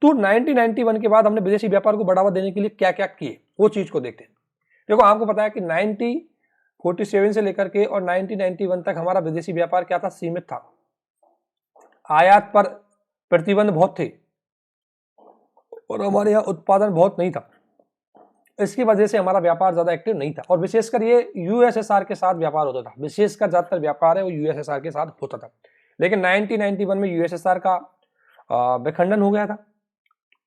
तो 1991 के बाद हमने विदेशी व्यापार को बढ़ावा देने के लिए क्या क्या किए वो चीज को देखते हैं। देखो आपको पता है कि 1947 से लेकर के और 1991 तक हमारा विदेशी व्यापार क्या था? सीमित था। आयात पर प्रतिबंध बहुत थे और हमारे यहाँ उत्पादन बहुत नहीं था, इसकी वजह से हमारा व्यापार ज्यादा एक्टिव नहीं था, और विशेषकर ये यूएसएसआर के साथ व्यापार होता था। विशेषकर ज्यादातर व्यापार है वो यूएसएसआर के साथ होता था, लेकिन 1991 में यूएसएसआर का विखंडन हो गया था,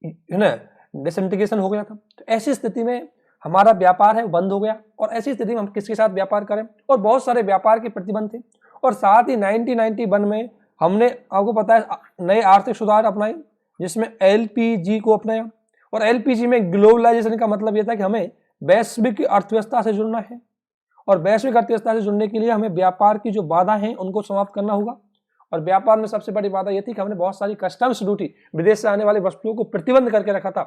है ना, डिसइंटीग्रेशन हो गया था। तो ऐसी स्थिति में हमारा व्यापार है बंद हो गया, और ऐसी स्थिति में हम किसके साथ व्यापार करें? और बहुत सारे व्यापार के प्रतिबंध थे। और साथ ही 1991 में हमने, आपको पता है, नए आर्थिक सुधार अपनाए, जिसमें एलपीजी को अपनाया। और एलपीजी में ग्लोबलाइजेशन का मतलब यह था कि हमें वैश्विक अर्थव्यवस्था से जुड़ना है, और वैश्विक अर्थव्यवस्था से जुड़ने के लिए हमें व्यापार की जो बाधा है उनको समाप्त करना होगा। और व्यापार में सबसे बड़ी बाधा यह थी कि हमने बहुत सारी कस्टम्स ड्यूटी, विदेश से आने वाली वस्तुओं को प्रतिबंध करके रखा था,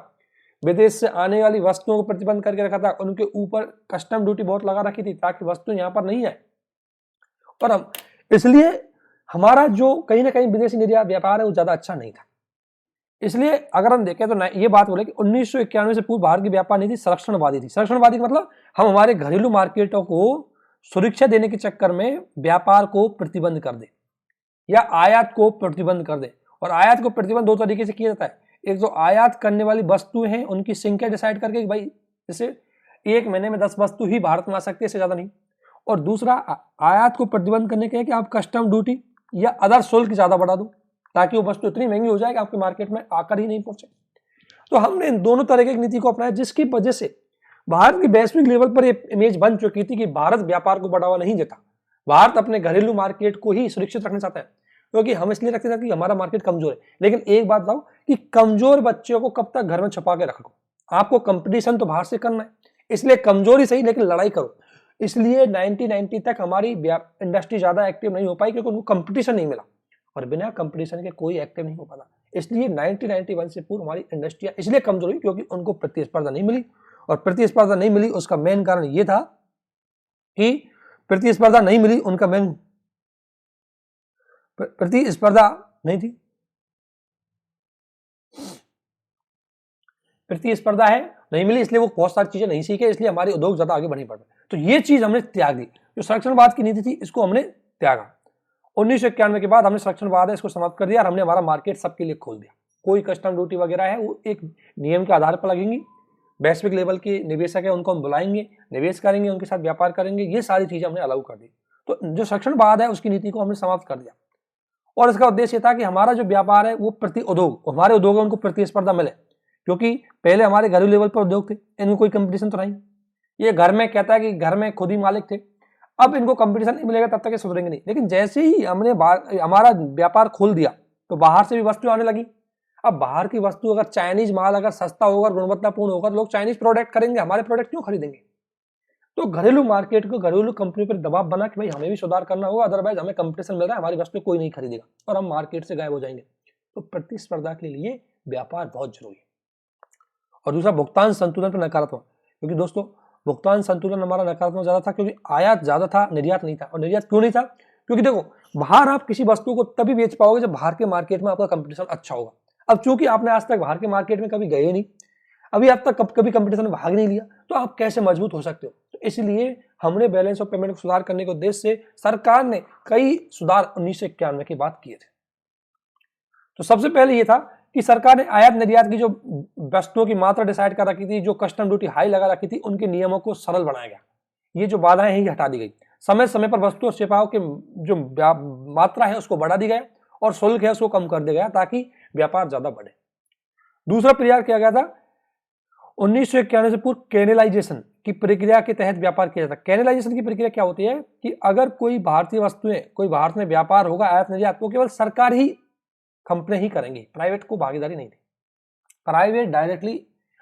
विदेश से आने वाली वस्तुओं को प्रतिबंध करके रखा था, उनके ऊपर कस्टम ड्यूटी बहुत लगा रखी थी ताकि वस्तु यहाँ पर नहीं आए। और हम इसलिए हमारा जो कहीं ना कहीं विदेशी निर्यात व्यापार है वो ज्यादा अच्छा नहीं था। इसलिए अगर हम देखें तो ये बात बोले कि 1991 से पूर्व भारत की व्यापार नीति संरक्षणवादी थी। संरक्षणवादी का मतलब हम हमारे घरेलू मार्केटों को सुरक्षा देने के चक्कर में व्यापार को प्रतिबंध कर दे या आयात को प्रतिबंध कर दे। और आयात को प्रतिबंध दो तरीके से किया जाता है। एक जो आयात करने वाली वस्तुएं हैं उनकी संख्या डिसाइड करके भाई जैसे एक महीने में 10 वस्तु ही भारत में आ सकती है, इससे ज्यादा नहीं। और दूसरा आयात को प्रतिबंध करने के है कि आप कस्टम ड्यूटी या अदर शुल्क ज्यादा बढ़ा दो ताकि वो वस्तु इतनी महंगी हो जाए कि आपके मार्केट में आकर ही नहीं पहुंचे। तो हमने इन दोनों तरीके की नीति को अपनाया, जिसकी वजह से भारत की वैश्विक लेवल पर ये इमेज बन चुकी थी कि भारत व्यापार को बढ़ावा नहीं देता, भारत अपने घरेलू मार्केट को ही सुरक्षित रखना चाहता है, क्योंकि हम इसलिए रखते थे कि हमारा मार्केट कमजोर है। लेकिन एक बात बताओ कि कमजोर बच्चों को कब तक घर में छुपा के रखो? आपको कंपटीशन तो बाहर से करना है, इसलिए कमजोरी सही लेकिन लड़ाई करो। इसलिए 1990 तक हमारी इंडस्ट्री ज्यादा एक्टिव नहीं हो पाई क्योंकि उनको कंपटीशन नहीं मिला, और बिना कंपटीशन के कोई एक्टिव नहीं हो पाता। इसलिए 1991 से पूर्व हमारी इंडस्ट्रियां इसलिए कमजोर हुई क्योंकि उनको प्रतिस्पर्धा नहीं मिली। और प्रतिस्पर्धा नहीं मिली उसका मेन कारण यह था कि प्रतिस्पर्धा नहीं मिली, उनका मेन प्रतिस्पर्धा नहीं थी, प्रतिस्पर्धा है, नहीं मिली, इसलिए वो बहुत सारी चीजें नहीं सीखे, इसलिए हमारे उद्योग ज्यादा आगे बढ़ पड़ रहे। तो ये चीज हमने त्याग दी, जो संरक्षणवाद की नीति थी इसको हमने त्यागा। 1991 के बाद हमने संरक्षणवाद है इसको समाप्त कर दिया और हमने हमारा मार्केट सबके लिए खोल दिया। कोई कस्टम ड्यूटी वगैरह है वो एक नियम के आधार पर लगेंगी, वैश्विक लेवल के निवेशक है उनको हम बुलाएंगे, निवेश करेंगे, उनके साथ व्यापार करेंगे, ये सारी चीजें हमने अलाउ कर दी। तो जो संरक्षणवाद है उसकी नीति को हमने समाप्त कर दिया और इसका उद्देश्य था कि हमारा जो व्यापार है वो प्रति उद्योग, हमारे उद्योग है उनको प्रतिस्पर्धा मिले, क्योंकि पहले हमारे घरेलू लेवल पर उद्योग थे, इनमें कोई कंपटीशन तो नहीं। ये घर में कहता है कि घर में खुद ही मालिक थे, अब इनको कंपटीशन नहीं मिलेगा तब तक ये सुधरेंगे नहीं। लेकिन जैसे ही हमने हमारा व्यापार खोल दिया तो बाहर से भी वस्तु आने लगी। अब बाहर की वस्तु अगर चाइनीज माल अगर सस्ता होगा, गुणवत्तापूर्ण होगा, लोग चाइनीज प्रोडक्ट खरीदेंगे, हमारे प्रोडक्ट क्यों खरीदेंगे? तो घरेलू मार्केट को, घरेलू कंपनी पर दबाव बना कि भाई हमें भी सुधार करना होगा, अदरवाइज हमें कंपटीशन मिल रहा है, हमारी वस्तु कोई नहीं खरीदेगा और हम मार्केट से गायब हो जाएंगे। तो प्रतिस्पर्धा के लिए व्यापार बहुत जरूरी है। और दूसरा, भुगतान संतुलन पर नकारात्मक, क्योंकि दोस्तों भुगतान संतुलन हमारा नकारात्मक ज्यादा था, क्योंकि आयात ज्यादा था, निर्यात नहीं था। और निर्यात क्यों नहीं था? क्योंकि देखो, बाहर आप किसी वस्तु को तभी बेच पाओगे जब बाहर के मार्केट में आपका कंपटीशन अच्छा होगा। अब चूंकि आपने आज तक बाहर के मार्केट में कभी गए नहीं, अभी आप तक कभी कंपटीशन में भाग नहीं लिया, तो आप कैसे मजबूत हो सकते हो? तो इसलिए हमने बैलेंस ऑफ पेमेंट को सुधार करने के उद्देश्य से सरकार ने कई सुधार 1991 के बाद किए थे। तो सबसे पहले ये था कि सरकार ने आयात निर्यात की जो वस्तुओं की मात्रा डिसाइड कर रखी थी, जो कस्टम ड्यूटी हाई लगा रखी थी, उनके नियमों को सरल बनाया गया। ये जो बाधाएं हैं ये हटा दी गई। समय समय पर वस्तु और सेवाओं के जो मात्रा है उसको बढ़ा दी गया और शुल्क है उसको कम कर दिया गया ताकि व्यापार ज्यादा बढ़े। दूसरा प्रयास किया गया था 1991 से पूर्व कैनेलाइजेशन की प्रक्रिया के तहत व्यापार किया जाता है। कैनेलाइजेशन की प्रक्रिया क्या होती है कि अगर कोई भारतीय वस्तुएं, कोई भारत में व्यापार होगा आयात निर्यात, तो केवल सरकार ही, कंपनी ही करेंगी, प्राइवेट को भागीदारी नहीं थी। प्राइवेट डायरेक्टली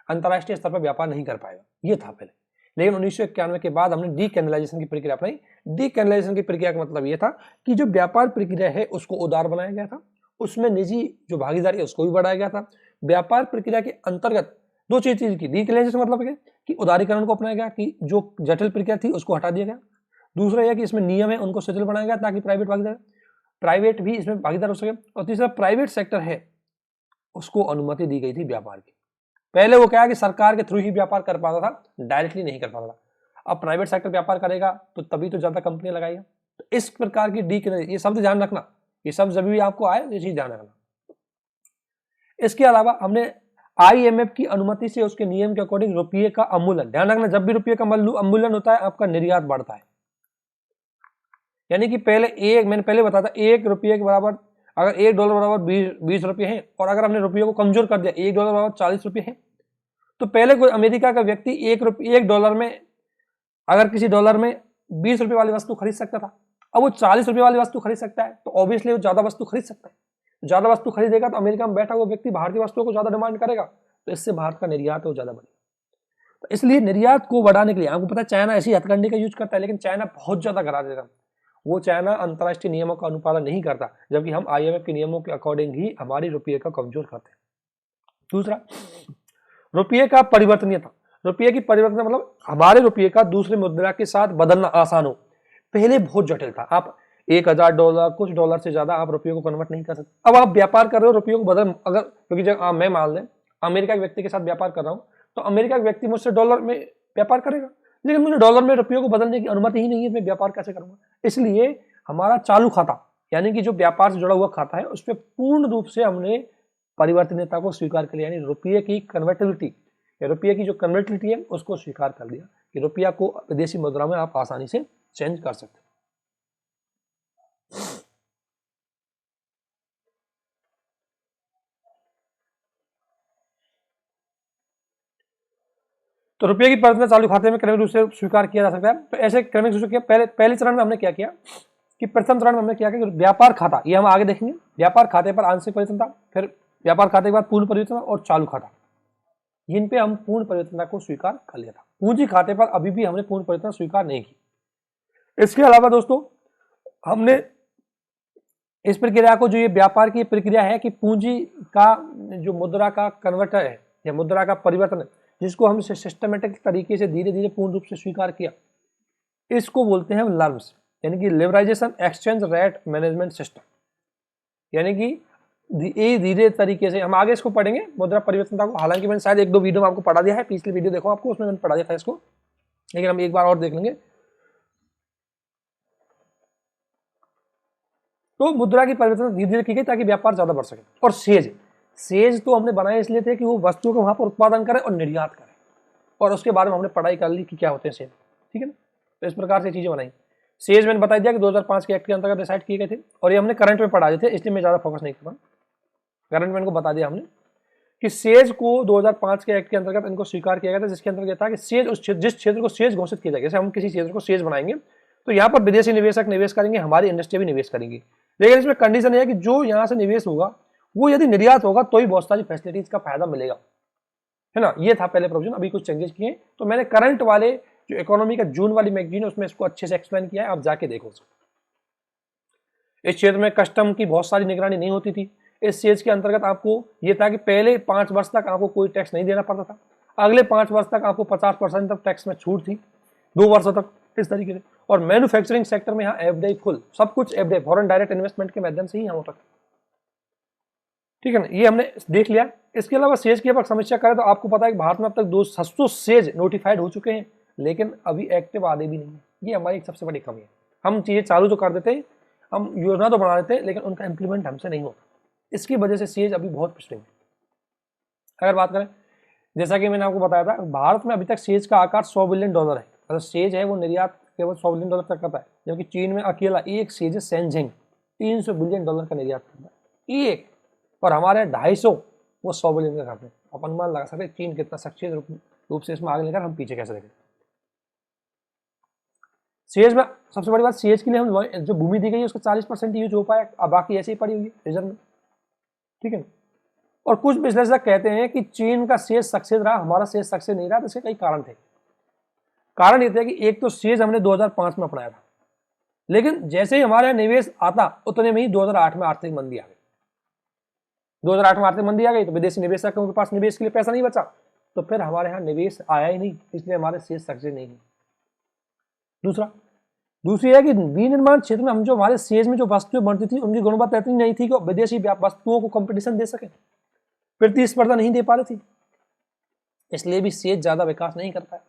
अंतरराष्ट्रीय स्तर पर व्यापार नहीं कर पाएगा, ये था पहले। लेकिन 1991 के बाद हमने डीकैनलाइजेशन की प्रक्रिया अपनाई। डीकैनलाइजेशन की प्रक्रिया का मतलब यह था कि जो व्यापार प्रक्रिया है उसको उदार बनाया गया था, उसमें निजी जो भागीदारी है उसको भी बढ़ाया गया था। व्यापार प्रक्रिया के अंतर्गत दो चीज की, डीकैनलाइजेशन मतलब है कि उदारीकरण को अपनाया गया, कि जो जटिल प्रक्रिया थी उसको हटा दिया गया। दूसरा यह कि इसमें नियम है उनको शिथिल बनाया गया ताकि प्राइवेट भी इसमें भागीदार हो सके। और तीसरा, प्राइवेट सेक्टर है उसको अनुमति दी गई थी व्यापार की। पहले वो क्या है कि सरकार के थ्रू ही व्यापार कर पाता था, डायरेक्टली नहीं कर पाता था। अब प्राइवेट सेक्टर व्यापार करेगा तो तभी तो ज्यादा कंपनियां लगाएगा। तो इस प्रकार की ये शब्द ध्यान रखना, ये शब्द जब भी आपको आए ये चीज ध्यान रखना। इसके अलावा हमने IMF की अनुमति से उसके नियम के अकॉर्डिंग रुपये का अवमूल्यन, ध्यान रखना जब भी रुपये का अवमूल्यन होता है आपका निर्यात बढ़ता है। यानी कि मैंने पहले बताया था, 1 रुपये के बराबर, अगर $1 बराबर 20 रुपये है और अगर हमने रुपये को कमजोर कर दिया, $1 बराबर 40 रुपये है, तो पहले कोई अमेरिका का व्यक्ति $1 में, अगर किसी डॉलर में 20 रुपये वाली वस्तु खरीद सकता था, अब वो 40 रुपये वाली वस्तु खरीद सकता है, तो ऑब्वियसली वो ज्यादा वस्तु खरीद सकता है। ज्यादा वस्तु खरीदेगा तो अमेरिका में बैठा हुआ व्यक्ति भारतीय वस्तुओं को ज्यादा डिमांड करेगा, तो इससे भारत का निर्यात है वो ज्यादा बढ़ेगा। तो इसलिए निर्यात को बढ़ाने के लिए, आपको पता है चाइना ऐसी हथकंडे का यूज करता है, लेकिन चाइना बहुत ज्यादा करा देगा। वो चाइना अंतरराष्ट्रीय नियमों का अनुपालन नहीं करता, जबकि हम IMF के नियमों के अकॉर्डिंग ही हमारी रुपये का कमजोर करते हैं। दूसरा, रुपये का परिवर्तनीयता। रुपये की परिवर्तन मतलब हमारे रुपये का दूसरे मुद्रा के साथ बदलना आसान हो। पहले बहुत जटिल था, आप $1000 कुछ डॉलर से ज्यादा आप रुपये को कन्वर्ट नहीं कर सकते। अब आप व्यापार कर रहे हो रुपये को बदल, अगर क्योंकि जब मैं मान लें अमेरिका के व्यक्ति के साथ व्यापार कर रहा हूं, तो अमेरिका के व्यक्ति मुझसे डॉलर में व्यापार करेगा, लेकिन मुझे डॉलर में रुपये को बदलने की अनुमति ही नहीं है, मैं व्यापार कैसे करूंगा? इसलिए हमारा चालू खाता, यानी कि जो व्यापार से जुड़ा हुआ खाता है, उस पर पूर्ण रूप से हमने परिवर्तनीयता को स्वीकार कर लिया, यानी रुपये की कन्वर्टिबिलिटी या रुपये की जो कन्वर्टिबिलिटी है उसको स्वीकार कर लिया कि रुपया को विदेशी मुद्रा में आप आसानी से चेंज कर सकते हैं। तो रुपये की परिवर्तन चालू खाते में क्रमिक रूप से स्वीकार किया जा सकता है। तो ऐसे क्रमिक रूप से पहले चरण में हमने क्या किया कि प्रथम चरण में हमने क्या किया कि व्यापार खाता, ये हम आगे देखेंगे, व्यापार खाते पर आंशिक परिवर्तनता, फिर व्यापार खाते के बाद पूर्ण परिवर्तनता और चालू खाता, जिन पे हम पूर्ण परिवर्तनता को स्वीकार कर लिया था। पूंजी खाते पर अभी भी हमने पूर्ण परिवर्तन स्वीकार नहीं की। इसके अलावा दोस्तों हमने इस प्रक्रिया को, जो ये व्यापार की प्रक्रिया है कि पूंजी का जो मुद्रा का कन्वर्टर है या मुद्रा का परिवर्तन है, जिसको हम सिस्टमेटिक तरीके से धीरे धीरे पूर्ण रूप से स्वीकार किया, इसको बोलते हैं लर्म्स, यानी कि liberalisation exchange rate management system. यानी कि ये धीरे तरीके से हम आगे इसको पढ़ेंगे मुद्रा परिवर्तनता को। हालांकि मैंने शायद 1-2 वीडियो में आपको पढ़ा दिया है, पिछली वीडियो देखो आपको, उसमें मैंने पढ़ा दिया था इसको, लेकिन हम एक बार और देख लेंगे। तो मुद्रा की परिवर्तन धीरे धीरे की गई ताकि व्यापार ज्यादा बढ़ सके। और सेज तो हमने बनाए इसलिए थे कि वो वस्तुओं को वहां पर उत्पादन करे और निर्यात करे, और उसके बारे में हमने पढ़ाई कर ली कि क्या होते हैं सेज, ठीक है ना। तो इस प्रकार से चीजें बनाई। सेज मैंने बता दिया कि 2005 के एक्ट के अंतर्गत डिसाइड किए गए थे, और ये हमने करंट में पढ़ा दिए थे, इसलिए मैं ज्यादा फोकस नहीं कर रहा। करंट में इनको बता दिया हमने कि सेज को 2005 के एक्ट के अंतर्गत इनको स्वीकार किया गया था, जिसके अंतर्गत था कि सेज जिस क्षेत्र को सेज घोषित किया जाएगा, जैसे हम किसी क्षेत्र को सेज बनाएंगे तो यहाँ पर विदेशी निवेशक निवेश करेंगे, हमारी इंडस्ट्री भी निवेश करेंगी, लेकिन इसमें कंडीशन है कि जो यहाँ से निवेश होगा वो यदि निर्यात होगा तो ही बहुत सारी फैसिलिटीज का फायदा मिलेगा, है ना। ये था पहले प्रोविजन, अभी कुछ चेंजेस किए। तो मैंने करंट वाले जो इकोनॉमी का जून वाली मैगजीन है उसमें इसको अच्छे से एक्सप्लेन किया है, आप जाके देखो। इस क्षेत्र में कस्टम की बहुत सारी निगरानी नहीं होती थी। इस सेज के अंतर्गत आपको ये था कि पहले 5 वर्ष तक आपको कोई टैक्स नहीं देना पड़ता था, अगले 5 वर्ष तक आपको 50% तक टैक्स में छूट थी, 2 वर्षों तक, इस तरीके से। और मैन्युफैक्चरिंग सेक्टर में यहाँ एफडीआई फुल, सब कुछ एफडीआई फॉरेन डायरेक्ट इन्वेस्टमेंट के माध्यम से ही यहाँ होता था, ठीक है ना। ये हमने देख लिया। इसके अलावा सेज की अगर समीक्षा करें तो आपको पता है कि भारत में अब तक 200 सेज नोटिफाइड हो चुके हैं, लेकिन अभी एक्टिव आधे भी नहीं है। ये हमारी एक सबसे बड़ी कमी है। हम चीजें चालू तो कर देते हैं, हम योजना तो बना देते हैं, लेकिन उनका इंप्लीमेंट हमसे नहीं होता। इसकी वजह से सेज अभी बहुत पिछड़े हैं। अगर बात करें, जैसा कि मैंने आपको बताया था, भारत में अभी तक सेज का आकार $100 बिलियन है। मतलब सेज है वो निर्यात केवल $100 बिलियन तक करता है, जबकि चीन में अकेला एक सेज है सेंजिंग, $300 बिलियन का निर्यात करता है एक, और हमारे 250 वो $100 बिलियन का करते हैं। आप अनुमान लगा सकते हैं चीन कितना सक्सेस रूप से इसमें आगे लेकर हम पीछे कैसे देखें। सेज में सबसे बड़ी बात, सेज के लिए हम जो भूमि दी गई है उसका 40% यूज हो पाया, अब बाकी ऐसे ही पड़ी हुई है रिजर्व में, ठीक है। और कुछ विश्लेषक कहते हैं कि चीन का सेज सक्सेस रहा, हमारा सेज सक्सेस नहीं रहा। तो इसके कई कारण थे। कारण ये थे कि एक तो सेज हमने 2005 में अपनाया था, लेकिन जैसे ही हमारे निवेश आता उतने में ही 2008 में आर्थिक मंदी आ गई। 2008 में आर्थिक मंदी आ गई तो विदेशी निवेशकों के पास निवेश के लिए पैसा नहीं बचा, तो फिर हमारे यहाँ निवेश आया ही नहीं, इसलिए हमारे सेज सक्सेस नहीं हुई। दूसरी है कि विनिर्माण क्षेत्र में हम जो हमारे सेज में जो वस्तुएं बनती थी उनकी गुणवत्ता इतनी नहीं थी कि विदेशी वस्तुओं को कंपटीशन दे सके, प्रतिस्पर्धा नहीं दे पा रही थी, इसलिए भी सेज ज्यादा विकास नहीं कर पाया।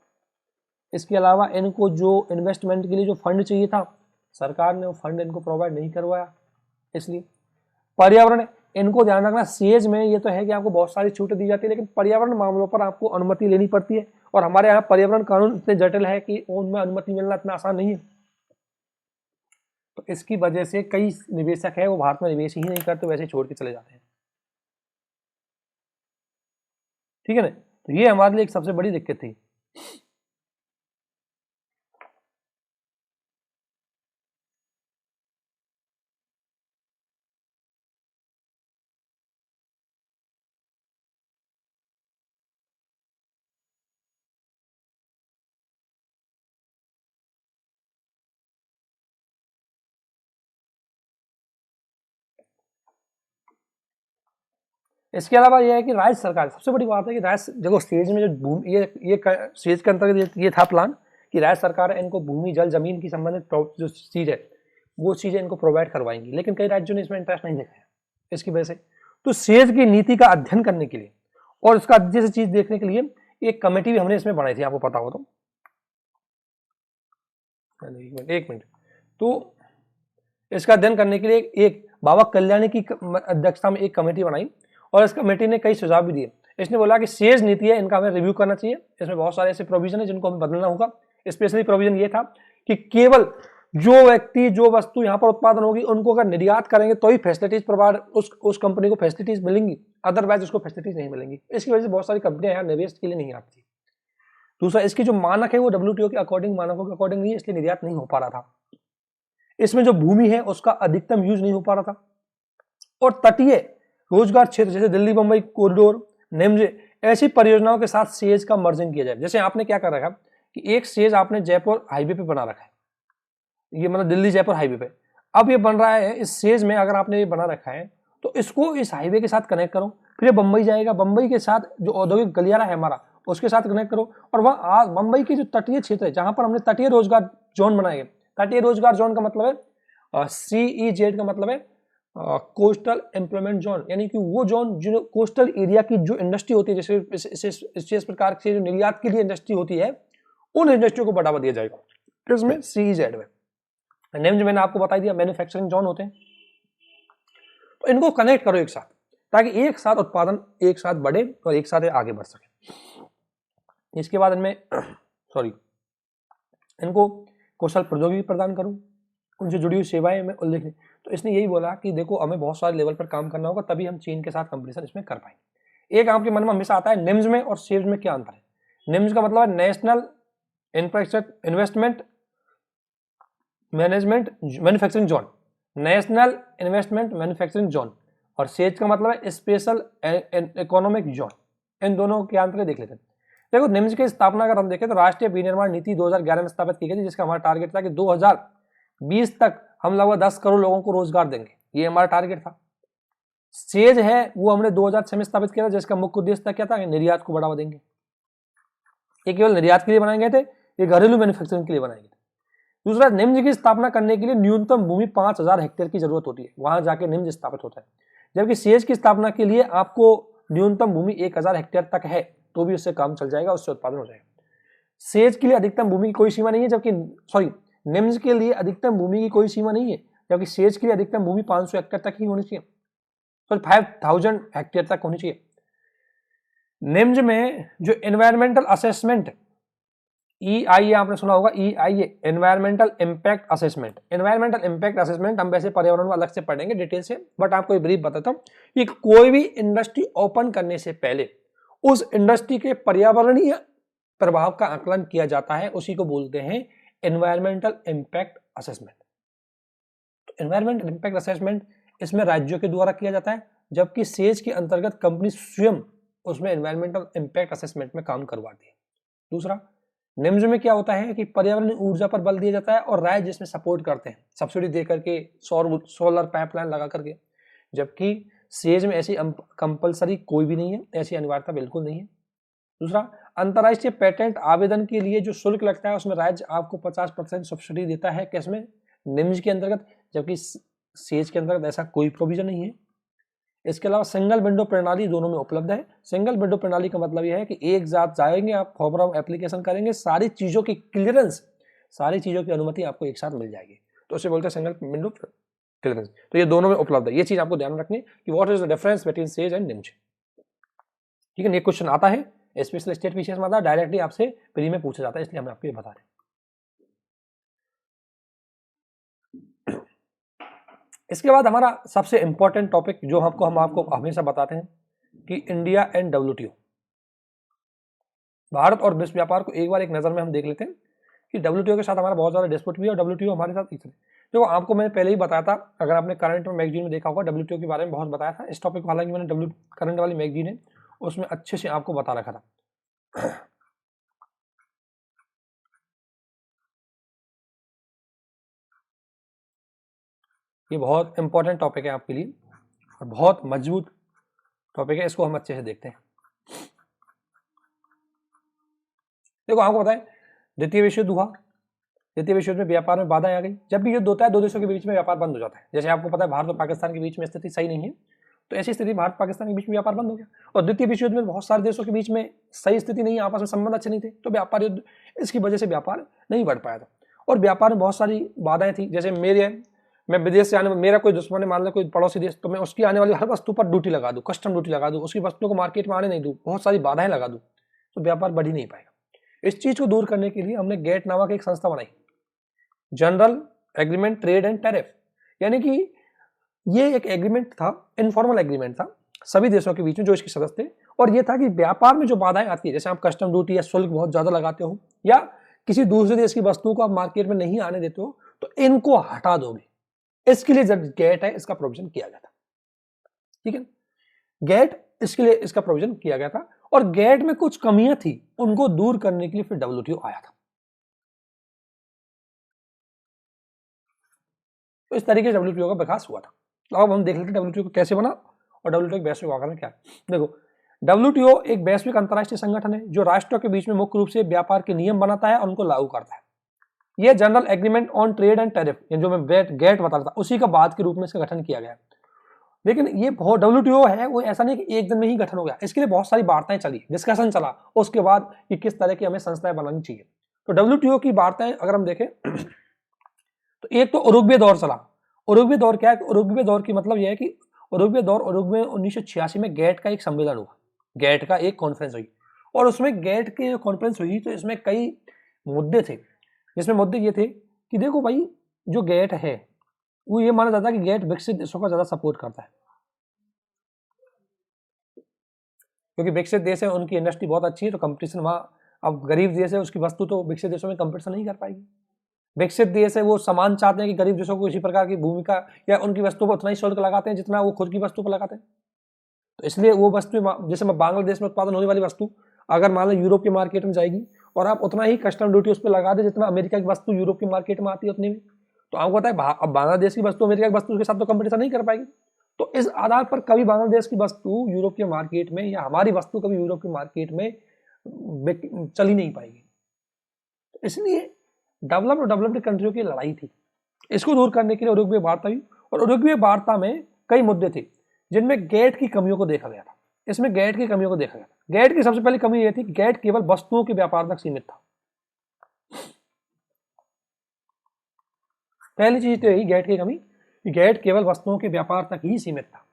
इसके अलावा इनको जो इन्वेस्टमेंट के लिए जो फंड चाहिए था, सरकार ने वो फंड इनको प्रोवाइड नहीं करवाया। इसलिए पर्यावरण, इनको ध्यान रखना, सेज में ये तो है कि आपको बहुत सारी छूटें दी जाती है, लेकिन पर्यावरण मामलों पर आपको अनुमति लेनी पड़ती है, और हमारे यहाँ पर्यावरण कानून इतने जटिल है कि उनमें अनुमति मिलना इतना आसान नहीं है। तो इसकी वजह से कई निवेशक है वो भारत में निवेश ही नहीं करते, वैसे छोड़ के चले जाते हैं, ठीक है ना। तो ये हमारे लिए एक सबसे बड़ी दिक्कत थी। इसके अलावा यह है कि राज्य सरकार, सबसे बड़ी बात है कि राज्य देखो सेज में जो भूमि, ये सेज के अंतर्गत ये था प्लान कि राज्य सरकार इनको भूमि जल जमीन की संबंधित जो चीज है वो चीजें इनको प्रोवाइड करवाएंगी, लेकिन कई राज्यों ने इसमें इंटरेस्ट नहीं दिखाया। इसकी वजह से तो सेज की नीति का अध्ययन करने के लिए और इसका अच्छे से चीज देखने के लिए एक कमेटी भी हमने इसमें बनाई थी, आपको पता हो तो। एक मिनट। तो इसका अध्ययन करने के लिए एक बाबा कल्याणी की अध्यक्षता में एक कमेटी बनाई, और इस कमेटी ने कई सुझाव भी दिए। इसने बोला कि सेज नीति है, इनका हमें रिव्यू करना चाहिए, इसमें बहुत सारे ऐसे प्रोविजन है जिनको हमें बदलना होगा। स्पेशली प्रोविजन ये था कि केवल जो व्यक्ति जो वस्तु यहाँ पर उत्पादन होगी उनको अगर निर्यात करेंगे तो ही फैसिलिटीज प्रोवाइड उस कंपनी को फैसिलिटीज मिलेंगी, अदरवाइज उसको फैसिलिटीज नहीं मिलेंगी। इसकी वजह से बहुत सारी कंपनियां यहाँ निवेश के लिए नहीं आती। दूसरा, इसकी जो मानक है वो WTO के अकॉर्डिंग, मानकों के अकॉर्डिंग नहीं है, इसलिए निर्यात नहीं हो पा रहा था। इसमें जो भूमि है उसका अधिकतम यूज नहीं हो पा रहा था, और तटीय रोजगार क्षेत्र जैसे दिल्ली मुंबई कॉरिडोर, नेमजे, ऐसी परियोजनाओं के साथ सेज का मर्जिंग किया जाए। जैसे आपने क्या कर रखा कि एक सेज आपने जयपुर हाईवे पे बना रखा है, ये मतलब दिल्ली जयपुर हाईवे पे, अब ये बन रहा है इस सेज में, अगर आपने ये बना रखा है तो इसको इस हाईवे के साथ कनेक्ट करो, फिर बंबई जाएगा, बंबई के साथ जो औद्योगिक गलियारा है हमारा उसके साथ कनेक्ट करो, और वहां बंबई के जो तटीय क्षेत्र है जहां पर हमने तटीय रोजगार जोन बनाए, तटीय रोजगार जोन का मतलब है CEZ का मतलब है कोस्टल एम्प्लॉयमेंट जोन, यानी कि वो जोन जो कोस्टल एरिया की जो इंडस्ट्री होती है, जैसे इस प्रकार से जो निर्यात के लिए इंडस्ट्री होती है, उन इंडस्ट्रियों को बढ़ावा दिया जाएगा। इसमें सीईजेड में नेम्स मैंने आपको बता दिया मैन्युफैक्चरिंग जोन होते हैं। तो इनको कनेक्ट करो एक साथ, ताकि एक साथ उत्पादन एक साथ बढ़े और एक साथ आगे बढ़ सके। इसके बाद इनमें इनको कौशल प्रौद्योगिकी प्रदान करूं, उनसे जुड़ी हुई सेवाएं में उल्लेख। तो इसने यही बोला कि देखो हमें बहुत सारे लेवल पर काम करना होगा, तभी हम चीन के साथ कंपटीशन इसमें कर पाएंगे। एक आपके मन में हमेशा आता है निम्स में और सेव्स में क्या अंतर है। निम्स का मतलब है national infrastructure investment management manufacturing zone, national investment manufacturing zone, और सेज का मतलब है स्पेशल इकोनॉमिक जोन। इन दोनों के अंतर देख लेते हैं। देखो निम्स की स्थापना अगर हम देखें तो राष्ट्रीय विनिर्माण नीति 2011 में स्थापित की गई थी, जिसका हमारा टारगेट था कि 2020 तक हम लगभग 10 करोड़ लोगों को रोजगार देंगे, ये हमारा टारगेट था। सेज है वो हमने 2006 में स्थापित किया था, जिसका मुख्य उद्देश्य था क्या था, निर्यात को बढ़ावा देंगे। ये केवल निर्यात के लिए बनाए गए थे, ये घरेलू मैन्युफैक्चरिंग के लिए बनाए गए थे। दूसरा, निम्स की स्थापना करने के लिए न्यूनतम भूमि 5000 हेक्टेयर की जरूरत होती है, वहां जाके निम्स स्थापित होता है। जबकि सेज की स्थापना के लिए आपको न्यूनतम भूमि 1000 हेक्टेयर तक है, तो भी उससे काम चल जाएगा, उससे उत्पादन हो जाएगा। सेज के लिए अधिकतम भूमि की कोई सीमा नहीं है, जबकि निम्स के लिए अधिकतम भूमि की कोई सीमा नहीं है, जबकि सेज के लिए अधिकतम भूमि 500 हेक्टेयर तक ही होनी चाहिए, तो 5000 हेक्टेयर तक होनी चाहिए। निम्स में जो एनवायरमेंटल असेसमेंट EIA आपने सुना होगा, EIA environmental impact assessment. Environmental impact assessment हम वैसे पर्यावरण में अलग से पढ़ेंगे डिटेल से, बट आपको एक ब्रीफ बताता हूं कि कोई भी इंडस्ट्री ओपन करने से पहले उस इंडस्ट्री के पर्यावरणीय प्रभाव का आकलन किया जाता है, उसी को बोलते हैं एनवायरमेंटल इंपैक्ट असेसमेंट। तो एनवायरमेंटल इंपैक्ट असेसमेंट इसमें राज्यों के द्वारा किया जाता है, जबकि सेज के अंतर्गत कंपनी स्वयं उसमें एनवायरमेंटल इंपैक्ट असेसमेंट में काम करवाती है। दूसरा, निम्स में क्या होता है कि पर्यावरणीय ऊर्जा पर बल दिया जाता है और राज्य इसमें सपोर्ट करते हैं, सब्सिडी दे करके, सोलर पाइपलाइन लगा करके, जबकि सेज में ऐसी कंपलसरी कोई भी नहीं है, ऐसी अनिवार्यता बिल्कुल नहीं है। दूसरा, अंतर्राष्ट्रीय पेटेंट आवेदन के लिए जो शुल्क लगता है उसमें राज्य आपको 50% सब्सिडी देता है, किसमें, निम्स के अंतर्गत, जबकि सेज के अंतर्गत ऐसा कोई प्रोविजन नहीं है। इसके अलावा सिंगल विंडो प्रणाली दोनों में उपलब्ध है। सिंगल विंडो प्रणाली का मतलब यह है कि एक साथ जाएंगे आप, फॉर्म एप्लीकेशन करेंगे, सारी चीजों की क्लियरेंस, सारी चीजों की अनुमति आपको एक साथ मिल जाएगी, तो उसे बोलते हैं सिंगल विंडो क्लियरेंस। तो ये दोनों में उपलब्ध है, ये चीज आपको ध्यान रखनी कि what is the difference between says and NIMS. ठीक है, ये क्वेश्चन आता है स्पेशल स्टेट विशेष में आता है, डायरेक्टली आपसे प्री में पूछा जाता है, इसलिए हम आपको ये बता रहे हैं। इसके बाद हमारा सबसे इंपॉर्टेंट टॉपिक जो हम आपको हमेशा बताते हैं कि इंडिया एंड WTO, भारत और विश्व व्यापार को एक बार एक नजर में हम देख लेते हैं कि WTO के साथ हमारा बहुत ज्यादा डिस्प्यूट भी है और WTO हमारे साथ इस देखो आपको मैंने पहले ही बताया था, अगर आपने करंट में मैगजीन में देखा होगा WTO के बारे में बहुत बताया था। इस टॉपिक को हालांकि मैंने करंट वाली मैगजीन है उसमें अच्छे से आपको बता रखा था। ये बहुत इंपॉर्टेंट टॉपिक है आपके लिए और बहुत मजबूत टॉपिक है, इसको हम अच्छे से देखते हैं। देखो आपको पता है द्वितीय विश्व युद्ध हुआ, द्वितीय विश्व युद्ध में व्यापार में बाधा आ गई। जब भी युद्ध होता है दो देशों के बीच में व्यापार बंद हो जाता है। जैसे आपको पता है भारत और पाकिस्तान के बीच में स्थिति सही नहीं है, तो ऐसी स्थिति भारत पाकिस्तान के बीच में व्यापार बंद हो गया। और द्वितीय विश्व युद्ध में बहुत सारे देशों के बीच में सही स्थिति नहीं, आपस में संबंध अच्छे नहीं थे, तो व्यापार युद्ध, इसकी वजह से व्यापार नहीं बढ़ पाया था और व्यापार में बहुत सारी बाधाएं थी। जैसे मैं विदेश से आने, मेरा कोई दुश्मन है, मान लो कोई पड़ोसी देश, तो मैं उसकी आने वाली हर वस्तु पर ड्यूटी लगा दूं, कस्टम ड्यूटी लगा दूं, उसकी वस्तुओं को मार्केट में आने नहीं दूं, बहुत सारी बाधाएं लगा दूं, तो व्यापार बढ़ ही नहीं पाएगा। इस चीज को दूर करने के लिए हमने गेट नामक एक संस्था बनाई, general agreement trade and tariff, यानी कि ये एक एग्रीमेंट था, इनफॉर्मल एग्रीमेंट था सभी देशों के बीच में जो इसके सदस्य थे, और ये था कि व्यापार में जो बाधाएं आती है, जैसे आप कस्टम ड्यूटी या शुल्क बहुत ज्यादा लगाते हो या किसी दूसरे देश की वस्तुओं को आप मार्केट में नहीं आने देते हो, तो इनको हटा दोगे। इसके लिए जब गेट है इसका प्रोविजन किया गया था। ठीक है, गेट इसके लिए इसका प्रोविजन किया गया था और गेट में कुछ कमियां थी, उनको दूर करने के लिए फिर WTO आया था। तो इस तरीके से WTO का विकास हुआ था। तो अब हम देख लेते हैं WTO को कैसे बना और WTO के वैश्विक आकार में क्या है। देखो WTO एक वैश्विक अंतर्राष्ट्रीय संगठन है जो राष्ट्रों के बीच में मुख्य रूप से व्यापार के नियम बनाता है और उनको लागू करता है। यह general agreement on trade and tariff, जो मैं गेट बता रहा था, उसी का बाद के रूप में इसका गठन किया गया। लेकिन ये बहुत WTO है वो ऐसा नहीं कि एक दिन में ही गठन हो गया, इसके लिए बहुत सारी वार्ताएं चली, डिस्कशन चला, उसके बाद कि किस तरह की हमें संस्थाएं बनानी चाहिए। तो WTO की वार्ताएं अगर हम देखें तो एक तो उरुग्वे दौर चला। उरुग्वे दौर क्या है? उरुग्वे दौर की मतलब यह है कि उरुग्वे दौर, उरुग्वे 1986 में गैट का एक सम्मेलन हुआ, गैट का एक कॉन्फ्रेंस हुई, और उसमें गैट की कॉन्फ्रेंस हुई तो इसमें कई मुद्दे थे, जिसमें मुद्दे ये थे कि देखो भाई जो गैट है वो ये माना जाता है कि गैट विकसित देशों का ज्यादा सपोर्ट करता है, क्योंकि विकसित देश है उनकी इंडस्ट्री बहुत अच्छी है तो कंपटीशन वहां, अब गरीब देश है उसकी वस्तु तो विकसित देशों में कंपटीशन नहीं कर पाएगी। विकसित देश है वो समान चाहते हैं कि गरीब देशों को इसी प्रकार की भूमिका या उनकी वस्तु पर उतना ही शुल्क लगाते हैं जितना वो खुद की वस्तु पर लगाते हैं। तो इसलिए वो वस्तु जैसे बांग्लादेश में उत्पादन होने वाली वस्तु अगर मान लो यूरोप की मार्केट में जाएगी और आप उतना ही कस्टम ड्यूटी उस पर लगा दे जितना अमेरिका की वस्तु यूरोप की मार्केट में आती है उतनी में, तो आपको पता है अब बांग्लादेश की वस्तु अमेरिका की वस्तु के साथ तो कंपटीशन नहीं कर पाएगी। तो इस आधार पर कभी बांग्लादेश की वस्तु यूरोप के मार्केट में या हमारी वस्तु कभी यूरोप की मार्केट में चल ही नहीं पाएगी। इसलिए डेवलप्ड और डेवलप्ड कंट्रियों की लड़ाई थी, इसको दूर करने के लिए उरुग्वे वार्ता हुई, और उरुग्वे वार्ता में कई मुद्दे थे जिनमें गैट की कमियों को देखा गया था। इसमें गैट की कमियों को देखा गया था। गैट की सबसे पहली कमी यह थी कि गैट केवल वस्तुओं के व्यापार तक सीमित था। पहली चीज तो यही गैट की कमी, गैट केवल वस्तुओं के व्यापार तक ही सीमित था,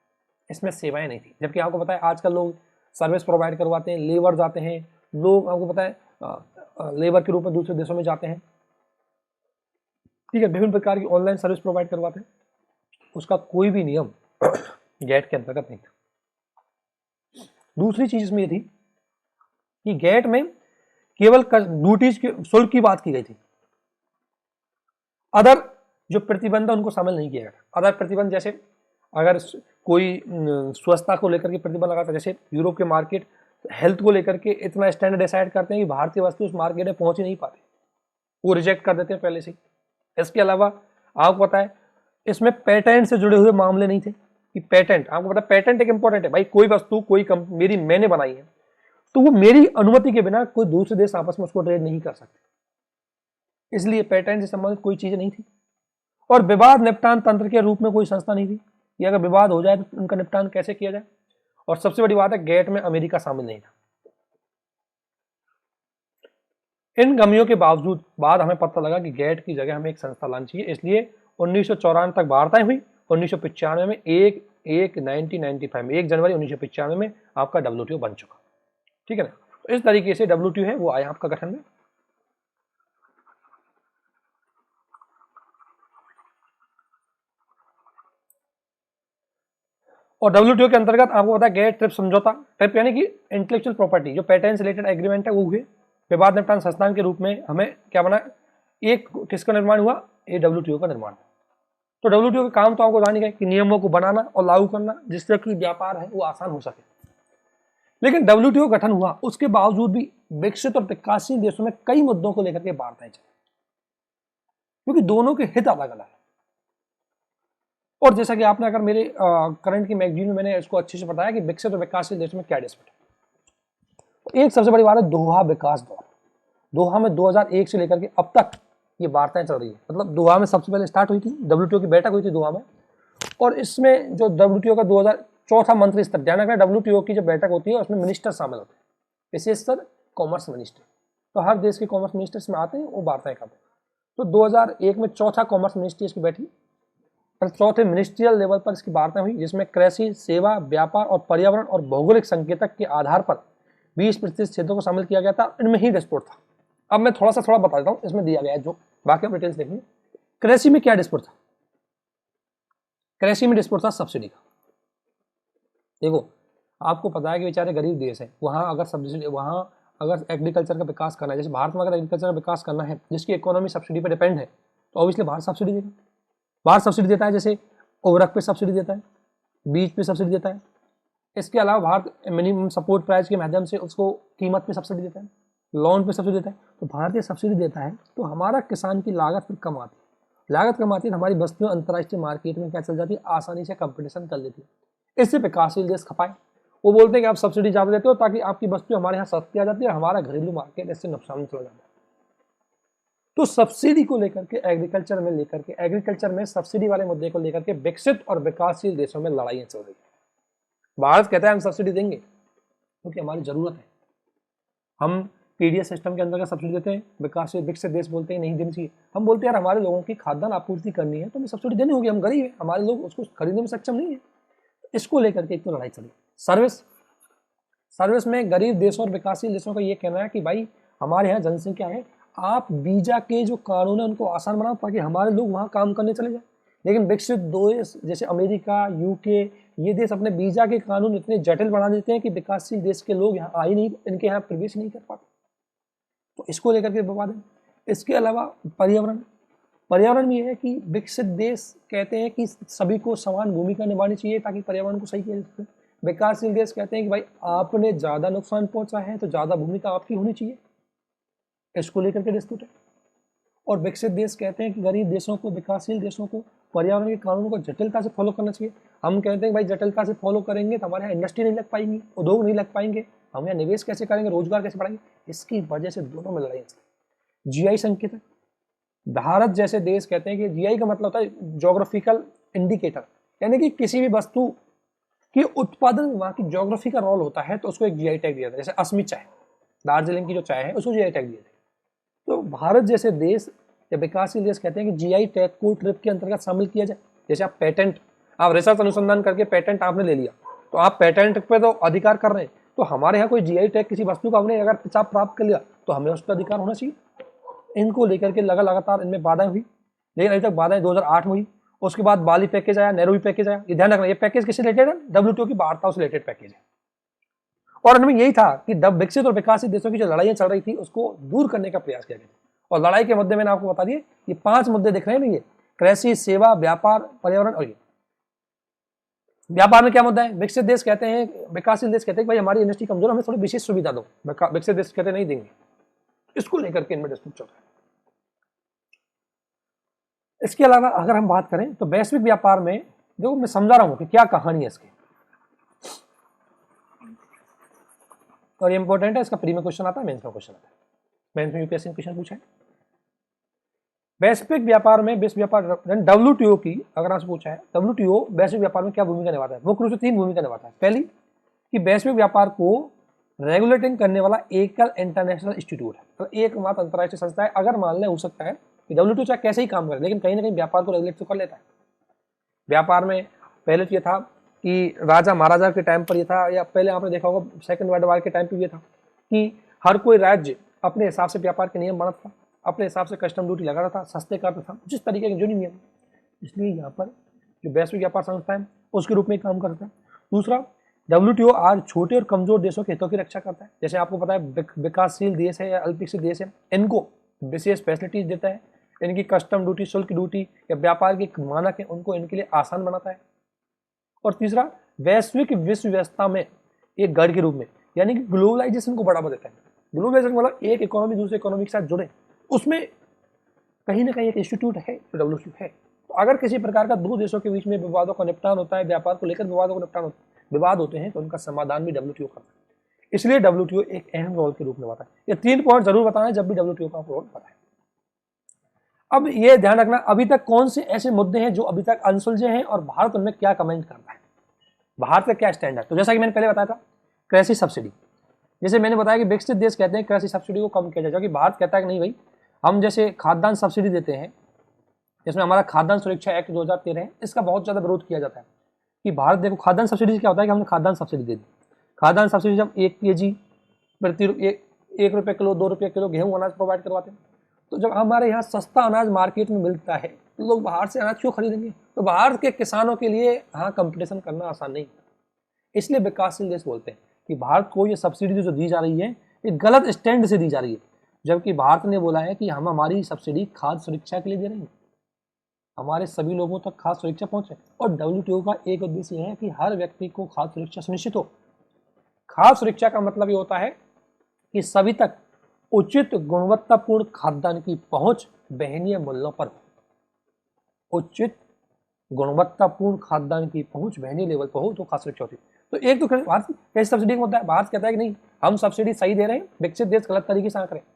इसमें सेवाएं नहीं थी। जबकि आपको पता है आजकल लोग सर्विस प्रोवाइड करवाते हैं, लेबर जाते हैं, लोग आपको पता है लेबर के रूप में दूसरे देशों में जाते हैं, ठीक है, विभिन्न प्रकार की ऑनलाइन सर्विस प्रोवाइड करवाते हैं, उसका कोई भी नियम गैट के अंतर्गत नहीं था। दूसरी चीज इसमें यह थी कि गैट में केवल ड्यूटीज के शुल्क की बात की गई थी, अदर जो प्रतिबंध उनको शामिल नहीं किया गया। अदर प्रतिबंध जैसे अगर कोई स्वच्छता को लेकर के प्रतिबंध लगाता, जैसे यूरोप के मार्केट हेल्थ को लेकर के इतना स्टैंडर्ड डिसाइड करते हैं कि भारतीय वस्तु उस मार्केट में पहुंच ही नहीं पाती, वो रिजेक्ट कर देते हैं पहले से। इसके अलावा आपको पता है इसमें पेटेंट से जुड़े हुए मामले नहीं थे कि पेटेंट, आपको पता है पेटेंट एक इंपॉर्टेंट है भाई, कोई वस्तु कोई मेरी मैंने बनाई है तो वो मेरी अनुमति के बिना कोई दूसरे देश आपस में उसको ट्रेड नहीं कर सकते, इसलिए पेटेंट से संबंधित कोई चीज नहीं थी। और विवाद निपटान तंत्र के रूप में कोई संस्था नहीं थी कि अगर विवाद हो जाए तो उनका निपटान कैसे किया जाए। और सबसे बड़ी बात है गैट में अमेरिका शामिल नहीं था। इन कमियों के बावजूद बाद हमें पता लगा कि गैट की जगह हमें एक संस्था लानी चाहिए, इसलिए 1994 तक वार्ताएं हुई। 1995 में 1 जनवरी 1995 में आपका WTO बन चुका, ठीक है ना। तो इस तरीके से WTO है वो आया आपका गठन में। और WTO के अंतर्गत आपको पता है गैट ट्रिप्स समझौता, ट्रिप यानी कि इंटेलेक्चुअल प्रॉपर्टी जो पेटेंट रिलेटेड एग्रीमेंट है वो हुए। विवाद निपटान संस्थान के रूप में हमें क्या बना, एक किसका निर्माण हुआ, ये WTO का निर्माण। तो WTO का काम तो आपको जानी है कि नियमों को बनाना और लागू करना जिससे कि व्यापार है वो आसान हो सके। लेकिन WTO गठन हुआ उसके बावजूद भी विकसित और विकासशील देशों में कई मुद्दों को लेकर के वार्ताएं चली, क्योंकि दोनों के हित अलग अलग है। और जैसा कि आपने अगर मेरे करंट की मैगजीन में मैंने इसको अच्छे से बताया कि विकसित और विकासशील देशों में क्या डिस्प्यूट है, तो एक सबसे बड़ी बात है दोहा विकास दौर। दोहा में 2001 से लेकर के अब तक ये वार्ताएं चल रही है। मतलब दोहा में सबसे पहले स्टार्ट हुई थी, WTO की बैठक हुई थी दोहा में, और इसमें जो WTO का 2004 मंत्री स्तर, ध्यान रखना WTO की जो बैठक होती है उसमें मिनिस्टर शामिल होते हैं, विशेषकर कॉमर्स मिनिस्टर। तो हर देश के कॉमर्स मिनिस्टर इसमें आते हैं, वो वार्ताएं करते हैं। तो 2001 में चौथा कॉमर्स मिनिस्ट्री इसकी बैठी, पर चौथे मिनिस्ट्रियल लेवल पर इसकी वार्ता हुई, जिसमें कृषि, सेवा, व्यापार और पर्यावरण और भौगोलिक संकेतक के आधार पर 20% क्षेत्रों को शामिल किया गया था। इनमें ही डिस्प्यूट था। अब मैं थोड़ा बता देता हूँ, इसमें दिया गया है जो बाकी डिटेल्स देखेंगे। कृषि में क्या डिस्प्यूट था, कृषि में डिस्प्यूट था सब्सिडी का। देखो आपको पता है कि बेचारे गरीब देश है, वहाँ अगर सब्सिडी, वहाँ अगर एग्रीकल्चर का विकास करना है, जैसे भारत में अगर एग्रीकल्चर का विकास करना है जिसकी इकोनॉमी सब्सिडी पर डिपेंड है, तो ऑब्वियसली भारत सब्सिडी देगा। भारत सब्सिडी देता है, जैसे उर्वरक पे सब्सिडी देता है, बीज पे सब्सिडी देता है। इसके अलावा भारत मिनिमम सपोर्ट प्राइस के माध्यम से उसको कीमत पे सब्सिडी देता है, लोन पे सब्सिडी देता है। तो भारतीय सब्सिडी देता है तो हमारा किसान की लागत फिर कम आती है, लागत कम आती है, हमारी वस्तुएं अंतर्राष्ट्रीय मार्केट में क्या चल जाती है, आसानी से कंपटीशन कर लेती है। इससे विकासशील देश खपाए, वो बोलते हैं कि आप सब्सिडी ज़्यादा देते हो ताकि आपकी वस्तु हमारे यहाँ सस्ती आ जाती है, हमारा घरेलू मार्केट इससे नुकसान में चला जाता है। तो सब्सिडी को लेकर के एग्रीकल्चर में सब्सिडी वाले मुद्दे को लेकर के विकसित और विकासशील देशों में लड़ाइयां चल रही है। भारत कहता है हम सब्सिडी देंगे क्योंकि हमारी जरूरत है, हम पीडीएस सिस्टम के अंदर का सब्सिडी देते हैं, विकासशील विकसित देश बोलते हैं नहीं देनी चाहिए। हम बोलते हैं यार हमारे लोगों की खाद्यान्न आपूर्ति करनी है तो हमें सब्सिडी देनी होगी, हम गरीब है, हमारे लोग उसको खरीदने में सक्षम नहीं है। इसको लेकर के एक तो लड़ाई चली। सर्विस में गरीब देशों और विकासशील देशों का ये कहना है कि भाई हमारे यहाँ जनसंख्या है, आप वीजा के जो कानून है उनको आसान बनाओ ताकि हमारे लोग वहाँ काम करने चले जाए। लेकिन विकसित देश जैसे अमेरिका, यूके, ये देश अपने वीजा के कानून इतने जटिल बना देते हैं कि विकासशील देश के लोग यहाँ आ ही नहीं, इनके यहाँ प्रवेश नहीं कर पाते। तो इसको लेकर के विवाद है। इसके अलावा पर्यावरण भी है कि विकसित देश कहते हैं कि सभी को समान भूमिका निभानी चाहिए ताकि पर्यावरण को सही किया जा सके। विकासशील देश कहते हैं कि भाई आपने ज़्यादा नुकसान पहुंचा है तो ज़्यादा भूमिका आपकी होनी चाहिए। इसको लेकर के डिस्प्यूट है। और विकसित देश कहते हैं कि गरीब देशों को, विकासशील देशों को पर्यावरण के कानूनों को जटिलता से फॉलो करना चाहिए। हम कहते हैं कि भाई जटिलता से फॉलो करेंगे तो हमारे यहाँ इंडस्ट्री नहीं लग पाएंगी, उद्योग नहीं लग पाएंगे, हम यहाँ निवेश कैसे करेंगे, रोजगार कैसे बढ़ाएंगे। इसकी वजह से दोनों में लड़ाई चली। जीआई संकेत है। भारत जैसे देश कहते हैं कि जीआई का मतलब होता है ज्योग्राफिकल इंडिकेटर, यानी कि किसी भी वस्तु के उत्पादन में वहाँ की ज्योग्राफी का रोल होता है तो उसको एक जीआई टैग दिया था। जैसे असमी चाय, दार्जिलिंग की जो चाय है उसको जीआई टैग दिया था। तो भारत जैसे देश या विकासशील देश कहते हैं कि जीआई टैग को ट्रिप के अंतर्गत शामिल किया जाए। जैसे आप पेटेंट, आप रिसर्च अनुसंधान करके पेटेंट आपने ले लिया तो आप पेटेंट पे तो अधिकार कर रहे हैं, तो हमारे यहाँ कोई जीआई टैग किसी वस्तु का हमने अगर पिछाप प्राप्त कर लिया तो हमें उस पर अधिकार होना चाहिए। इनको लेकर के लगातार इनमें बाधाएं हुई, लेकिन अभी तक बाधाएं 2008 में हुई। उसके बाद बाली पैकेज आया, नैरोबी पैकेज आया। ये ध्यान रखना, ये पैकेज किससे रिलेटेड है? डब्ल्यूटीओ की वार्ताओं से रिलेटेड पैकेज है। और इनमें यही था कि विकसित और विकासशील देशों की जो लड़ाइयां चल रही थी उसको दूर करने का प्रयास किया गया। और लड़ाई के मुद्दे मैंने आपको बता दिए, ये 5 मुद्दे दिख रहे हैं ना, ये कृषि, सेवा, व्यापार, पर्यावरण और ये। व्यापार में क्या मुद्दा है? विकसित देश कहते हैं, विकासशील देश कहते हैं भाई हमारी इंडस्ट्री कमजोर, हमें थोड़ी विशेष सुविधा दो। विकसित देश कहते नहीं देंगे। इसको लेकर के इनमें डिस्प्यूट चल रहा है। इसके अलावा अगर हम बात करें तो वैश्विक व्यापार में, देखो मैं समझा रहा हूं कि क्या कहानी है इसकी, और ये इंपॉर्टेंट है। इसका प्री में क्वेश्चन आता है, मेंस में क्वेश्चन आता है। मेंस में यूपीएससी क्वेश्चन पूछा है वैश्विक व्यापार में। विश्व व्यापार डब्ल्यूटीओ की अगर आपसे पूछा है, डब्ल्यूटीओ वैश्विक व्यापार में क्या भूमिका निभाता है? मुख्य रूप से 3 भूमिका निभाता है। पहली कि वैश्विक व्यापार को रेगुलेटिंग करने वाला एकल इंटरनेशनल इंस्टीट्यूट है, तो एकमात्र अंतर्राष्ट्रीय संस्था है। अगर मान लें, हो सकता है कि डब्ल्यूटीओ चाहे कैसे ही काम करे लेकिन कहीं ना कहीं व्यापार को रेगुलेट तो कर लेता है। व्यापार में पहले तो ये था कि राजा महाराजा के टाइम पर ये था, या पहले आपने देखा होगा सेकंड वर्ल्ड वॉर के टाइम पर ये था कि हर कोई राज्य अपने हिसाब से व्यापार के नियम बनाता था, अपने हिसाब से कस्टम ड्यूटी लगा रहा था, सस्ते करता था, जिस तरीके के जो नियम। इसलिए यहाँ पर जो वैश्विक व्यापार संस्था है उसके रूप में काम करता है। दूसरा, डब्ल्यूटीओ आज छोटे और कमजोर देशों के हितों की रक्षा करता है। जैसे आपको पता है विकासशील देश है या अल्पविकसित देश है, इनको विशेष फैसिलिटीज देता है, इनकी कस्टम ड्यूटी, शुल्क ड्यूटी या व्यापार के मानक है उनको इनके लिए आसान बनाता है। और तीसरा, वैश्विक विश्व व्यवस्था में एक गढ़ के रूप में, यानी कि ग्लोबलाइजेशन को बढ़ावा देता है। ग्लोबलाइजेशन मतलब एक इकोनॉमी दूसरे इकोनॉमी के साथ जुड़े, उसमें कहीं ना कहीं एक इंस्टीट्यूट है जो डब्ल्यूटीओ है। तो अगर किसी प्रकार का 2 देशों के बीच में विवादों का निपटान होता है, व्यापार को लेकर विवादों का निपटान विवाद होते हैं, तो उनका समाधान भी डब्ल्यूटीओ करता है। इसलिए डब्ल्यूटीओ एक अहम रोल के रूप में निभाता है। ये 3 पॉइंट जरूर बताना जब भी डब्ल्यूटीओ का रोल बताए। अब ये ध्यान रखना, अभी तक कौन से ऐसे मुद्दे हैं जो अभी तक अनसुलझे हैं और भारत उनमें क्या कमेंट करता है, भारत का क्या स्टैंड है। तो जैसा कि मैंने पहले बताया था, कृषि सब्सिडी, जैसे मैंने बताया कि विकसित देश कहते हैं कृषि सब्सिडी को कम किया जाए, क्योंकि भारत कहता है कि नहीं भाई, हम जैसे खाद्यान्न सब्सिडी देते हैं, जिसमें हमारा खाद्यान्न सुरक्षा एक्ट 2013 है, इसका बहुत ज्यादा विरोध किया जाता है कि भारत, देखो खाद्यान्न सब्सिडी से क्या होता है कि हमने खाद्यान्न सब्सिडी दे दी। खाद्यान्न सब्सिडी जब 1 kg प्रति 1 रुपये किलो, 2 रुपये किलो गेहूं अनाज प्रोवाइड करवाते हैं, तो जब हमारे यहाँ सस्ता अनाज मार्केट में मिलता है तो लोग बाहर से अनाज क्यों खरीदेंगे? तो बाहर के किसानों के लिए हाँ कंपटीशन करना आसान नहीं। इसलिए विकासशील देश बोलते हैं कि भारत को ये सब्सिडी जो दी जा रही है ये गलत स्टैंड से दी जा रही है, जबकि भारत ने बोला है कि हम हमारी सब्सिडी खाद्य सुरक्षा के लिए दे रहे हैं, हमारे सभी लोगों तक खाद्य सुरक्षा पहुंचे। और डब्ल्यूटीओ का एक उद्देश्य है कि हर व्यक्ति को खाद्य सुरक्षा सुनिश्चित हो। खाद्य सुरक्षा का मतलब ये होता है कि सभी तक उचित गुणवत्तापूर्ण खाद्यान्न की पहुंच वहनीय मूल्यों पर हो। उचित गुणवत्तापूर्ण खाद्यान्न की पहुंच वहनीय लेवल पर हो तो खाद्य सुरक्षा होती है। तो एक तो भारत कैसे सब्सिडी का मुद्दा है, भारत कहता है कि नहीं हम सब्सिडी सही दे रहे हैं, विकसित देश गलत तरीके से आंक रहे हैं।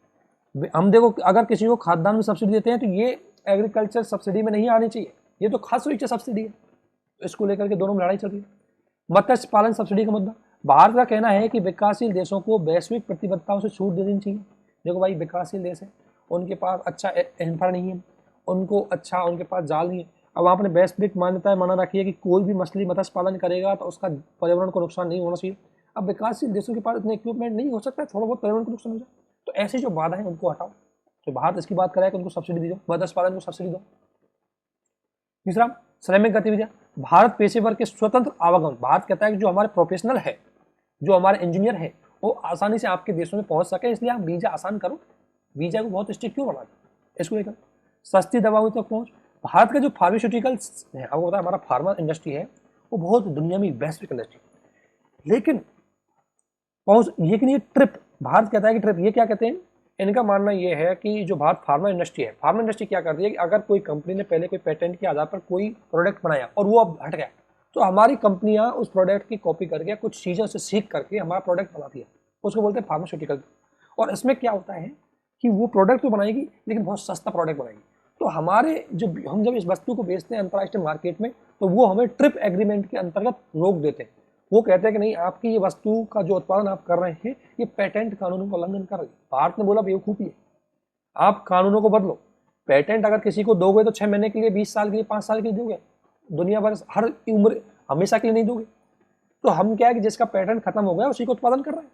हम देखो अगर किसी को खाद्यान्न में सब्सिडी देते हैं तो ये एग्रीकल्चर सब्सिडी में नहीं आनी चाहिए, ये तो खास तरीके से सब्सिडी है, तो इसको लेकर के दोनों में लड़ाई चल रही है। मत्स्य पालन सब्सिडी का मुद्दा, भारत का कहना है कि विकासशील देशों को वैश्विक प्रतिबद्धताओं से छूट दे देनी चाहिए। देखो भाई विकासशील देश है, उनके पास अच्छा इंफ्रा नहीं है, उनको अच्छा उनके पास जाल नहीं है। अब आपने वैश्विक मान्यताएं माना रखी है कि कोई भी मछली मत्स्य पालन करेगा तो उसका पर्यावरण को नुकसान नहीं होना चाहिए। अब विकासशील देशों के पास इतने इक्विपमेंट नहीं हो सकता है, थोड़ा बहुत पर्यावरण को नुकसान हो जाए, तो ऐसी जो बाधा है उनको हटाओ। तो भारत इसकी बात कराए कि उनको सब्सिडी दी दो, मत्स्य पालन को सब्सिडी दो। तीसरा, श्रमिक गतिविधियां, भारत पेशेवर के स्वतंत्र आवागमन, भारत कहता है कि जो हमारे प्रोफेशनल है, जो हमारे इंजीनियर है, वो आसानी से आपके देशों में पहुंच सके, इसलिए आप वीजा आसान करो, वीजा को बहुत स्ट्रिक्ट क्यों बना दो, इसको लेकर। सस्ती दवाओं तक पहुंच, भारत का जो फार्मास्यूटिकल्स है, आपको पता है हमारा फार्मा इंडस्ट्री है वो बहुत दुनिया में वैश्विक इंडस्ट्री, लेकिन पहुंच ये कि नहीं ट्रिप, भारत कहता है कि ट्रिप, ये क्या कहते हैं, इनका मानना ये है कि जो भारत फार्मा इंडस्ट्री है, फार्मा इंडस्ट्री क्या करती है कि अगर कोई कंपनी ने पहले कोई पेटेंट के आधार पर कोई प्रोडक्ट बनाया और वो अब हट गया, तो हमारी कंपनियां उस प्रोडक्ट की कॉपी करके कुछ चीज़ों से सीख करके हमारा प्रोडक्ट बनाती है, उसको बोलते हैं फार्मास्यूटिकल। और इसमें क्या होता है कि वो प्रोडक्ट तो बनाएगी लेकिन बहुत सस्ता प्रोडक्ट बनाएगी, तो हमारे जो हम जब इस वस्तु को बेचते हैं अंतर्राष्ट्रीय मार्केट में, तो वो हमें ट्रिप एग्रीमेंट के अंतर्गत रोक देते हैं। वो कहते हैं कि नहीं, आपकी ये वस्तु का जो उत्पादन आप कर रहे हैं ये पेटेंट कानूनों का उल्लंघन कर रही है। भारत ने बोला बेवकूफ़ी है, आप कानूनों को बदलो, पेटेंट अगर किसी को दोगे तो 6 महीने के लिए, 20 साल के लिए, 5 साल के लिए दोगे, दुनिया भर हर उम्र हमेशा के लिए नहीं दोगे। तो हम क्या है कि जिसका पेटेंट खत्म हो गया उसी को उत्पादन कर रहे हैं।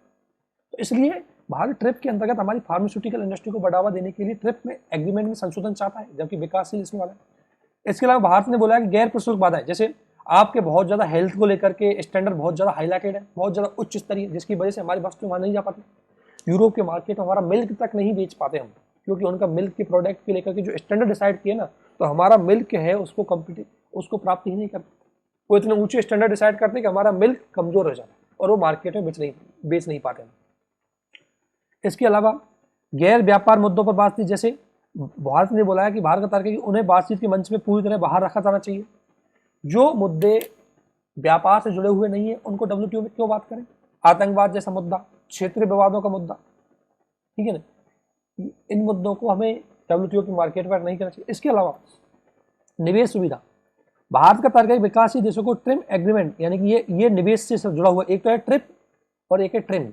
तो इसलिए भारत ट्रिप के अंतर्गत हमारी फार्मास्यूटिकल इंडस्ट्री को बढ़ावा देने के लिए ट्रिप में एग्रीमेंट में संशोधन चाहता है, जबकि विकासशील इसमें वाला है। इसके अलावा भारत ने बोला है कि गैर प्रशुल्क बाधाएं, जैसे आपके बहुत ज़्यादा हेल्थ को लेकर के स्टैंडर्ड बहुत ज़्यादा हाईलाइटेड है, बहुत ज़्यादा उच्च स्तरीय, जिसकी वजह से हमारी वस्तु वहाँ नहीं जा पाती। यूरोप के मार्केट में हमारा मिल्क तक नहीं बेच पाते हम, क्योंकि उनका मिल्क के प्रोडक्ट के लेकर के जो स्टैंडर्ड डिसाइड किए ना, तो हमारा मिल्क है उसको प्राप्त ही नहीं करते। वो इतने ऊंचे स्टैंडर्ड डिसाइड करते हैं कि हमारा मिल्क कमजोर हो जाता है और वो मार्केट में बेच नहीं पाते हैं। इसके अलावा गैर व्यापार मुद्दों पर बात की, जैसे भारत ने बोला है कि भारत का तर्क है कि उन्हें बातचीत के मंच में पूरी तरह बाहर रखा जाना चाहिए। जो मुद्दे व्यापार से जुड़े हुए नहीं है उनको WTO में क्यों बात करें, आतंकवाद जैसा मुद्दा, क्षेत्रीय विवादों का मुद्दा, ठीक है ना, इन मुद्दों को हमें WTO की मार्केट पर नहीं करना चाहिए। इसके अलावा निवेश सुविधा, भारत का तर्क है विकासशील देशों को ट्रिम एग्रीमेंट, यानी कि ये निवेश से जुड़ा हुआ, एक तो है ट्रिप और एक है ट्रिम।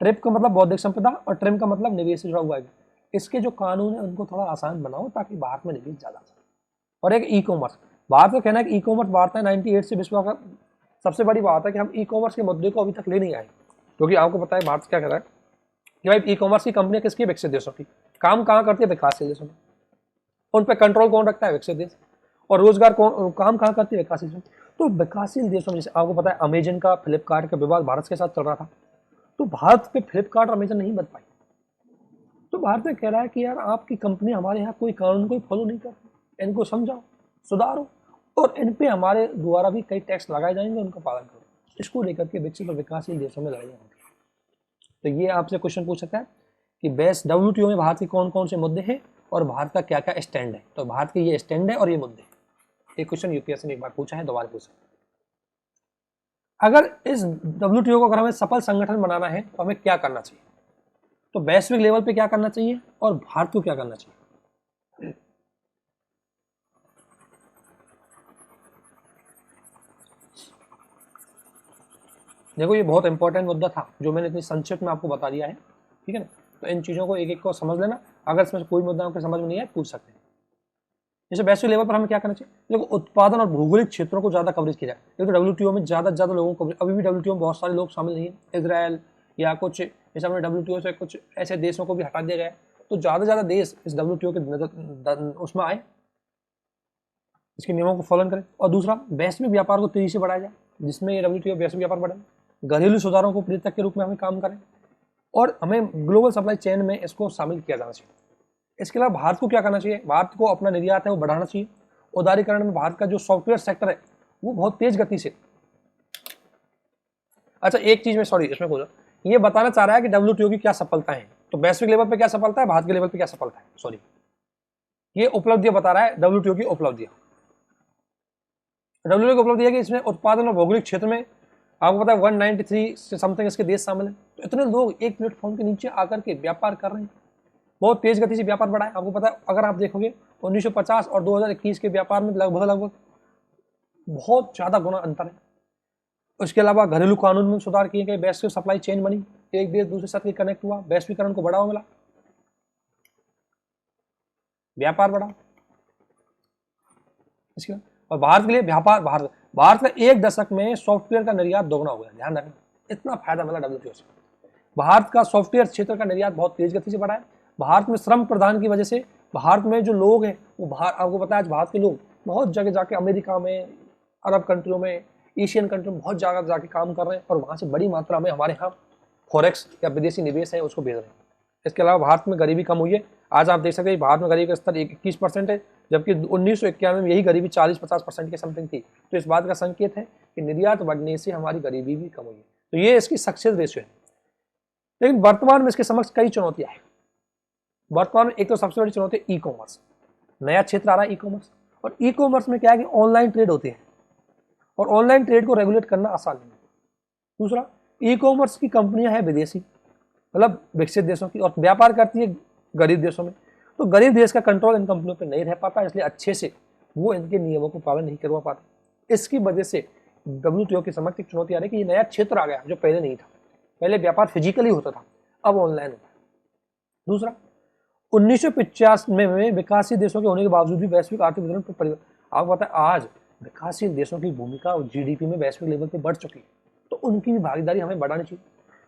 ट्रिप का मतलब बौद्धिक संपदा और ट्रिम का मतलब निवेश से जुड़ा हुआ है। इसके जो कानून है उनको थोड़ा आसान बनाओ ताकि भारत में निवेश ज़्यादा जाए। और एक ई कॉमर्स, भारत का कहना है कि ई कॉमर्स भारत में 98 से विश्व का सबसे बड़ी बात है कि हम ई कॉमर्स के मुद्दे को अभी तक ले नहीं आए, क्योंकि आपको पता है भारत क्या कह रहा है कि भाई ई कॉमर्स की कंपनियां किसकी, विकसित देशों की, काम कहाँ करती है, विकासशील देशों में, उन पर कंट्रोल कौन रखता है, विकसित देश, और रोजगार कौन, काम कहाँ करती है, विकासशील देश। तो विकासशील देशों में, जैसे आपको पता है अमेजन का फ्लिपकार्ट का विवाद भारत के साथ चल रहा था, तो भारत पे फ्लिपकार्ट और अमेजन नहीं बच पाई, तो भारत में कह रहा है कि यार आपकी कंपनी हमारे यहाँ कोई कानून को फॉलो नहीं करती, इनको समझाओ, सुधारो, और इन पे हमारे द्वारा भी कई टैक्स लगाए जाएंगे, उनका पालन करो। इसको लेकर के विकसित और विकासशील देशों में लड़ाइयाँ होती हैं। तो ये आपसे क्वेश्चन पूछ सकता है कि बेस्ट WTO में भारत के कौन कौन से मुद्दे हैं और भारत का क्या क्या स्टैंड है। तो भारत के ये स्टैंड है और ये मुद्दे, एक क्वेश्चन यूपीएससी ने एक बार पूछा है, दोबारा पूछा। अगर इस WTO को अगर हमें सफल संगठन बनाना है तो हमें क्या करना चाहिए, तो वैश्विक लेवल पे क्या करना चाहिए और भारत को क्या करना चाहिए। देखो ये बहुत इंपॉर्टेंट मुद्दा था जो मैंने इतनी संक्षिप्त में आपको बता दिया है, ठीक है ना। तो इन चीज़ों को एक एक को समझ लेना, अगर इसमें कोई मुद्दा आपको समझ में नहीं आए पूछ सकते हैं। जैसे वैश्विक लेवल पर हमें क्या करना चाहिए, देखो उत्पादन और भौगोलिक क्षेत्रों को ज़्यादा कवरेज किया जाए। देखो WTO में ज़्यादा से ज़्यादा लोगों को, अभी भी WTO में बहुत सारे लोग शामिल नहीं है, इसराइल या कुछ, जैसे हमने WTO से कुछ ऐसे देशों को भी हटा दिया गया, तो ज़्यादा से ज़्यादा देश इस WTO के उसमें आए, इसके नियमों को फॉलो करें। और दूसरा, वैश्विक व्यापार को तेजी से बढ़ाया जाए, जिसमें ये WTO वैश्विक व्यापार बढ़े। घरेलू सुधारों को प्रेरक के रूप में हमें काम करें और हमें ग्लोबल सप्लाई चेन में इसको शामिल किया जाना चाहिए। इसके अलावा भारत को क्या करना चाहिए, भारत को अपना निर्यात है वो बढ़ाना चाहिए। उदारीकरण में भारत का जो सॉफ्टवेयर सेक्टर है वो बहुत तेज गति से, अच्छा एक चीज में सॉरी इसमें बोला, ये बताना चाह रहा है कि WTO की क्या सफलताएं हैं, तो वैश्विक लेवल पे क्या सफलता है, भारत के लेवल पे क्या सफलता है, सॉरी ये उपलब्धियां बता रहा है WTO की उपलब्धियां। WTO की उपलब्धि है कि इसमें उत्पादन और भौगोलिक क्षेत्र में आपको पता है 193 से समथिंग इसके देश शामिल है। तो इतने लोग एक प्लेटफॉर्म के नीचे आकर के व्यापार कर रहे हैं, बहुत तेज गति से व्यापार बढ़ा है। आपको पता है, अगर आप देखोगे 1950 और 2021 के व्यापार में लगभग बहुत ज्यादा गुना अंतर है। उसके अलावा घरेलू कानून में सुधार किए गए, वैश्विक सप्लाई चेन बनी, एक देश दूसरे साथ कनेक्ट हुआ, वैश्वीकरण को बढ़ावा मिला, व्यापार बढ़ा। इसके और भारत के लिए व्यापार, भारत का एक दशक में सॉफ्टवेयर का निर्यात दोगुना हो गया। ध्यान रखना, इतना फायदा मिला डब्ल्यूटीओ से। भारत का सॉफ्टवेयर क्षेत्र का निर्यात बहुत तेज गति से बढ़ा है। भारत में श्रम प्रदान की वजह से भारत में जो लोग हैं वो आपको पता है आज भारत के लोग बहुत जगह जाके अमेरिका में, अरब कंट्रियों में, एशियन कंट्री में बहुत जगह जाके काम कर रहे हैं और वहां से बड़ी मात्रा में हमारे यहाँ फॉरेक्स या विदेशी निवेश है उसको भेज रहे हैं। इसके अलावा भारत में गरीबी कम हुई है। आज आप देख सकते हैं भारत में गरीबी का स्तर 21% है, जबकि 1991 में यही गरीबी 40-50% के समथिंग थी। तो इस बात का संकेत है कि निर्यात बढ़ने से हमारी गरीबी भी कम हुई है। तो ये इसकी सक्सेस रेशियो है। लेकिन वर्तमान में इसके समक्ष कई चुनौतियां हैं। वर्तमान में एक तो सबसे बड़ी चुनौती ई कॉमर्स, नया क्षेत्र आ रहा है ई कॉमर्स। और ई कॉमर्स में क्या है कि ऑनलाइन ट्रेड होती है और ऑनलाइन ट्रेड को रेगुलेट करना आसान नहीं है। दूसरा, ई कॉमर्स की कंपनियां हैं विदेशी, मतलब विकसित देशों की, और व्यापार करती है गरीब देशों में। तो गरीब देश का कंट्रोल इन कंपनियों पर नहीं रह पाता, इसलिए अच्छे से वो इनके नियमों को पालन नहीं करवा पाते। इसकी वजह से डब्ल्यूटीओ की समक्ष एक चुनौती आ रही है कि ये नया क्षेत्र आ गया जो पहले नहीं था। पहले व्यापार फिजिकली होता था, अब ऑनलाइन होता है। दूसरा, 1950 में विकासशील देशों के होने के बावजूद भी वैश्विक आर्थिक वितरण पर परिवर्तन। आपको पता है आज विकासशील देशों की भूमिका जीडीपी में वैश्विक लेवल पे बढ़ चुकी है, तो उनकी भी भागीदारी हमें बढ़ानी चाहिए।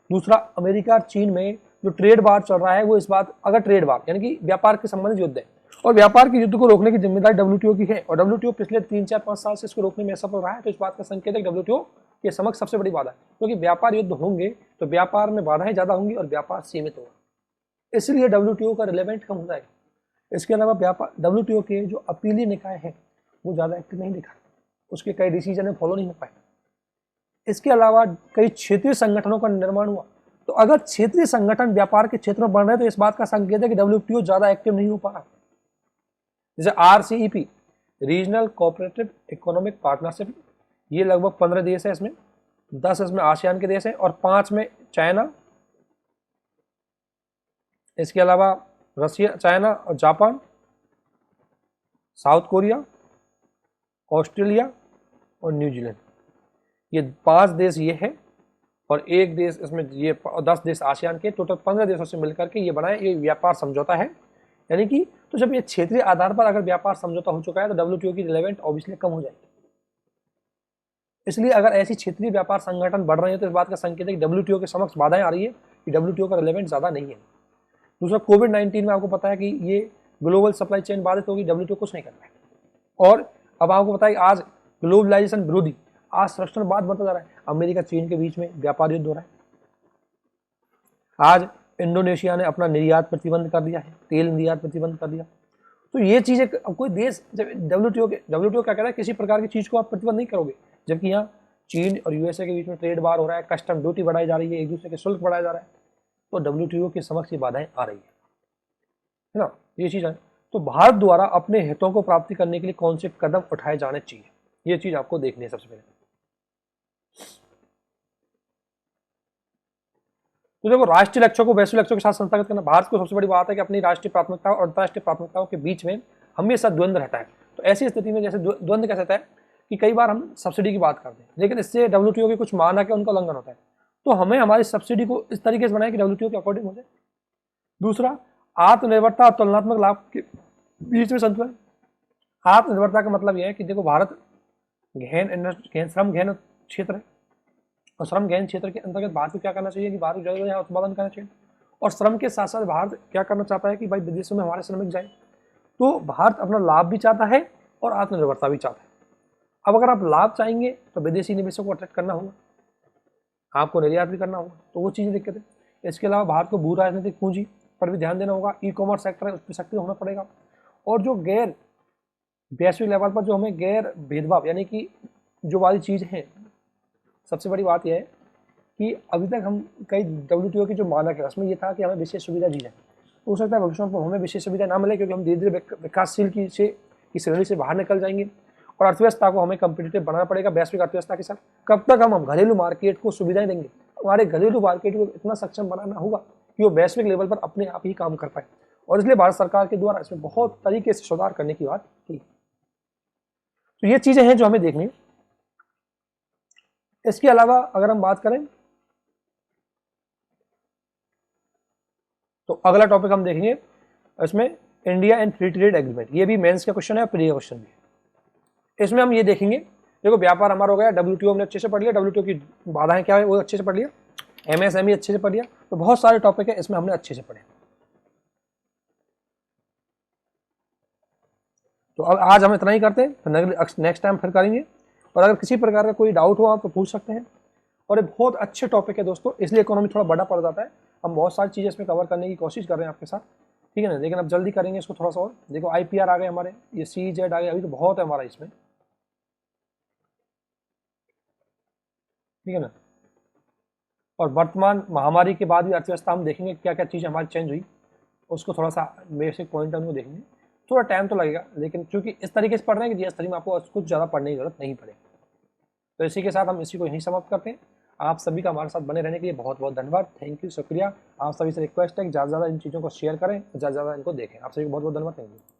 दूसरा, अमेरिका और चीन में जो ट्रेड वार चल रहा है वो इस बात, अगर ट्रेड वार यानी कि व्यापार के संबंधित युद्ध है और व्यापार के युद्ध को रोकने की जिम्मेदारी डब्ल्यूटीओ की है और डब्ल्यूटीओ पिछले 3-4-5 साल से इसको रोकने में असफल रहा है। तो इस बात का संकेत है कि डब्ल्यूटीओ के समक्ष सबसे बड़ी बाधा है, क्योंकि व्यापार युद्ध होंगे तो व्यापार में बाधाएं ज्यादा होंगी और व्यापार सीमित होगा, इसलिए डब्ल्यूटीओ का रिलेवेंट कम हो जाएगा। इसके अलावा व्यापार डब्ल्यूटीओ के जो अपीली निकाय है वो ज्यादा एक्टिव नहीं दिखा, उसके कई डिसीजन फॉलो नहीं हो पाए। इसके अलावा कई क्षेत्रीय संगठनों का निर्माण हुआ, तो अगर क्षेत्रीय संगठन व्यापार के क्षेत्र में बढ़ रहे हैं तो इस बात का संकेत है कि डब्ल्यूटीओ ज्यादा एक्टिव नहीं हो पा रहा। जैसे RCEP, regional cooperative economic partnership, ये लगभग 15 देश है, इसमें 10 इसमें आसियान के देश है और 5 में चाइना, इसके अलावा रशिया, चाइना और जापान, साउथ कोरिया, ऑस्ट्रेलिया और न्यूजीलैंड, ये 5 देश ये है और एक देश इसमें, ये 10 देश आसियान के, टोटल 15 देशों से मिलकर के ये बनाए, ये व्यापार समझौता है। यानी कि तो जब ये क्षेत्रीय आधार पर अगर व्यापार समझौता हो चुका है तो डब्ल्यूटीओ की रिलेवेंट ऑब्वियसली कम हो जाएगी। इसलिए अगर ऐसी क्षेत्रीय व्यापार संगठन बढ़ रहे हैं तो इस बात का संकेत है कि डब्ल्यूटीओ के समक्ष बाधाएं आ रही है कि डब्ल्यूटीओ का रिलेवेंट ज्यादा नहीं है। दूसरा, कोविड-19 में आपको पता है कि ये ग्लोबल सप्लाई चेन बाधित होगी, डब्ल्यूटीओ कुछ नहीं कर पाए। और अब आपको पता है कि आज ग्लोबलाइजेशन विरोधी आज संरक्षणवाद बढ़ता जा रहा है। अमेरिका चीन के बीच में व्यापार युद्ध हो रहा है। आज इंडोनेशिया ने अपना निर्यात प्रतिबंध कर दिया है, तेल निर्यात प्रतिबंध कर दिया। तो ये चीजें, अब कोई देश डब्ल्यूटीओ क्या कहता है, किसी प्रकार की चीज को आप प्रतिबंध नहीं करोगे, जबकि यहाँ चीन और यूएसए के बीच में ट्रेड वार हो रहा है, कस्टम ड्यूटी बढ़ाई जा रही है, एक दूसरे के शुल्क बढ़ाया जा रहा है, तो डब्ल्यूटीओ के समक्ष ये बाधाएं आ रही है ना, ये चीज है। तो भारत द्वारा अपने हितों को प्राप्ति करने के लिए कौन से कदम उठाए जाने चाहिए, ये चीज आपको देखनी है सबसे पहले। तो देखो, राष्ट्रीय लक्ष्यों को वैश्विक लक्ष्यों के साथ संस्थागत करना, भारत को सबसे बड़ी बात है कि अपनी राष्ट्रीय प्राथमिकताओं और अंतर्राष्ट्रीय प्राथमिकताओं के बीच में हमेशा द्वंद्व रहता है। तो ऐसी स्थिति में जैसे द्वंद्व कैसे रहता है कि कई बार हम सब्सिडी की बात करते हैं, लेकिन इससे डब्ल्यूटीओ के कुछ मानक है उनका उल्लंघन होता है, तो हमें हमारी सब्सिडी को इस तरीके से बनाए कि डब्ल्यूटीओ के अकॉर्डिंग हो जाए। दूसरा, आत्मनिर्भरता और तुलनात्मक लाभ के बीच में संतुलन। आत्मनिर्भरता का मतलब यह है कि देखो, भारत श्रम गहन क्षेत्र है और श्रम गहन क्षेत्र के अंतर्गत भारत को क्या करना चाहिए कि भारत जो है यहाँ उत्पादन करना चाहिए, और श्रम के साथ साथ भारत क्या करना चाहता है कि भाई विदेशों में हमारे श्रमिक जाए। तो भारत अपना लाभ भी चाहता है और आत्मनिर्भरता भी चाहता है। अब अगर आप लाभ चाहेंगे तो विदेशी निवेशों को अट्रैक्ट करना होगा, आपको निर्यात भी करना होगा, तो वो चीज़ें दिक्कत है। इसके अलावा भारत को भू राजनीतिक पूंजी पर भी ध्यान देना होगा, ई कॉमर्स सेक्टर है उस पर सक्रिय होना पड़ेगा, और जो गैर वैश्विक लेवल पर जो हमें गैर भेदभाव यानी कि जो वाली चीज़ है, सबसे बड़ी बात यह है कि अभी तक हम कई डब्ल्यूटीओ की जो मानक है उसमें ये था कि हमें विशेष सुविधा दी जाए, तो हो सकता है भविष्य में हमें विशेष सुविधा ना मिले, क्योंकि हम धीरे धीरे विकासशील की श्रेणी से बाहर निकल जाएंगे और अर्थव्यवस्था को हमें कम्पिटिटिव बनाना पड़ेगा वैश्विक अर्थव्यवस्था के साथ। कब तक हम घरेलू मार्केट को सुविधाएं देंगे, हमारे घरेलू मार्केट को इतना सक्षम बनाना होगा कि वो वैश्विक लेवल पर अपने आप ही काम कर पाए, और इसलिए भारत सरकार के द्वारा इसमें बहुत तरीके से सुधार करने की बात की। तो ये चीजें हैं जो हमें देखनी है। इसके अलावा अगर हम बात करें तो अगला टॉपिक हम देखेंगे इसमें India and free trade agreement. ये भी मेंस का क्वेश्चन है और प्री क्वेश्चन भी। इसमें हम ये देखेंगे, देखो व्यापार हमारा हो गया, WTO हमने अच्छे से पढ़ लिया, WTO की बाधाएं क्या है वो अच्छे से पढ़ लिया, MSME अच्छे से पढ़ लिया। तो बहुत सारे टॉपिक है इसमें हमने अच्छे से पढ़े। तो अब आज हम इतना ही करते हैं, तो नेक्स्ट टाइम फिर करेंगे। और अगर किसी प्रकार का कोई डाउट हो आप तो पूछ सकते हैं। और ये बहुत अच्छे टॉपिक है दोस्तों, इसलिए इकोनॉमी थोड़ा बड़ा पड़ जाता है। हम बहुत सारी चीज़ें इसमें कवर करने की कोशिश कर रहे हैं आपके साथ, ठीक है ना। लेकिन अब जल्दी करेंगे इसको थोड़ा सा और। देखो IPR आ गए हमारे, ये CZ आ गए, अभी तो बहुत है हमारा इसमें, ठीक है ना। और वर्तमान महामारी के बाद भी अर्थव्यवस्था हम देखेंगे क्या क्या चीज़ें हमारी चेंज हुई, उसको थोड़ा सा बेसिक पॉइंट उनको देखेंगे। थोड़ा टाइम तो लगेगा, लेकिन क्योंकि इस तरीके से पढ़ रहे हैं कि GS3 में आपको कुछ ज़्यादा पढ़ने की जरूरत नहीं पड़े। तो इसी के साथ हम इसी को यहीं समाप्त करते हैं। आप सभी का हमारे साथ बने रहने के लिए बहुत बहुत धन्यवाद, थैंक यू, शुक्रिया। आप सभी से रिक्वेस्ट है कि ज़्यादा से ज़्यादा इन चीज़ों को शेयर करें, ज़्यादा से ज़्यादा इनको देखें। आप सभी को बहुत बहुत धन्यवाद, थैंक यू।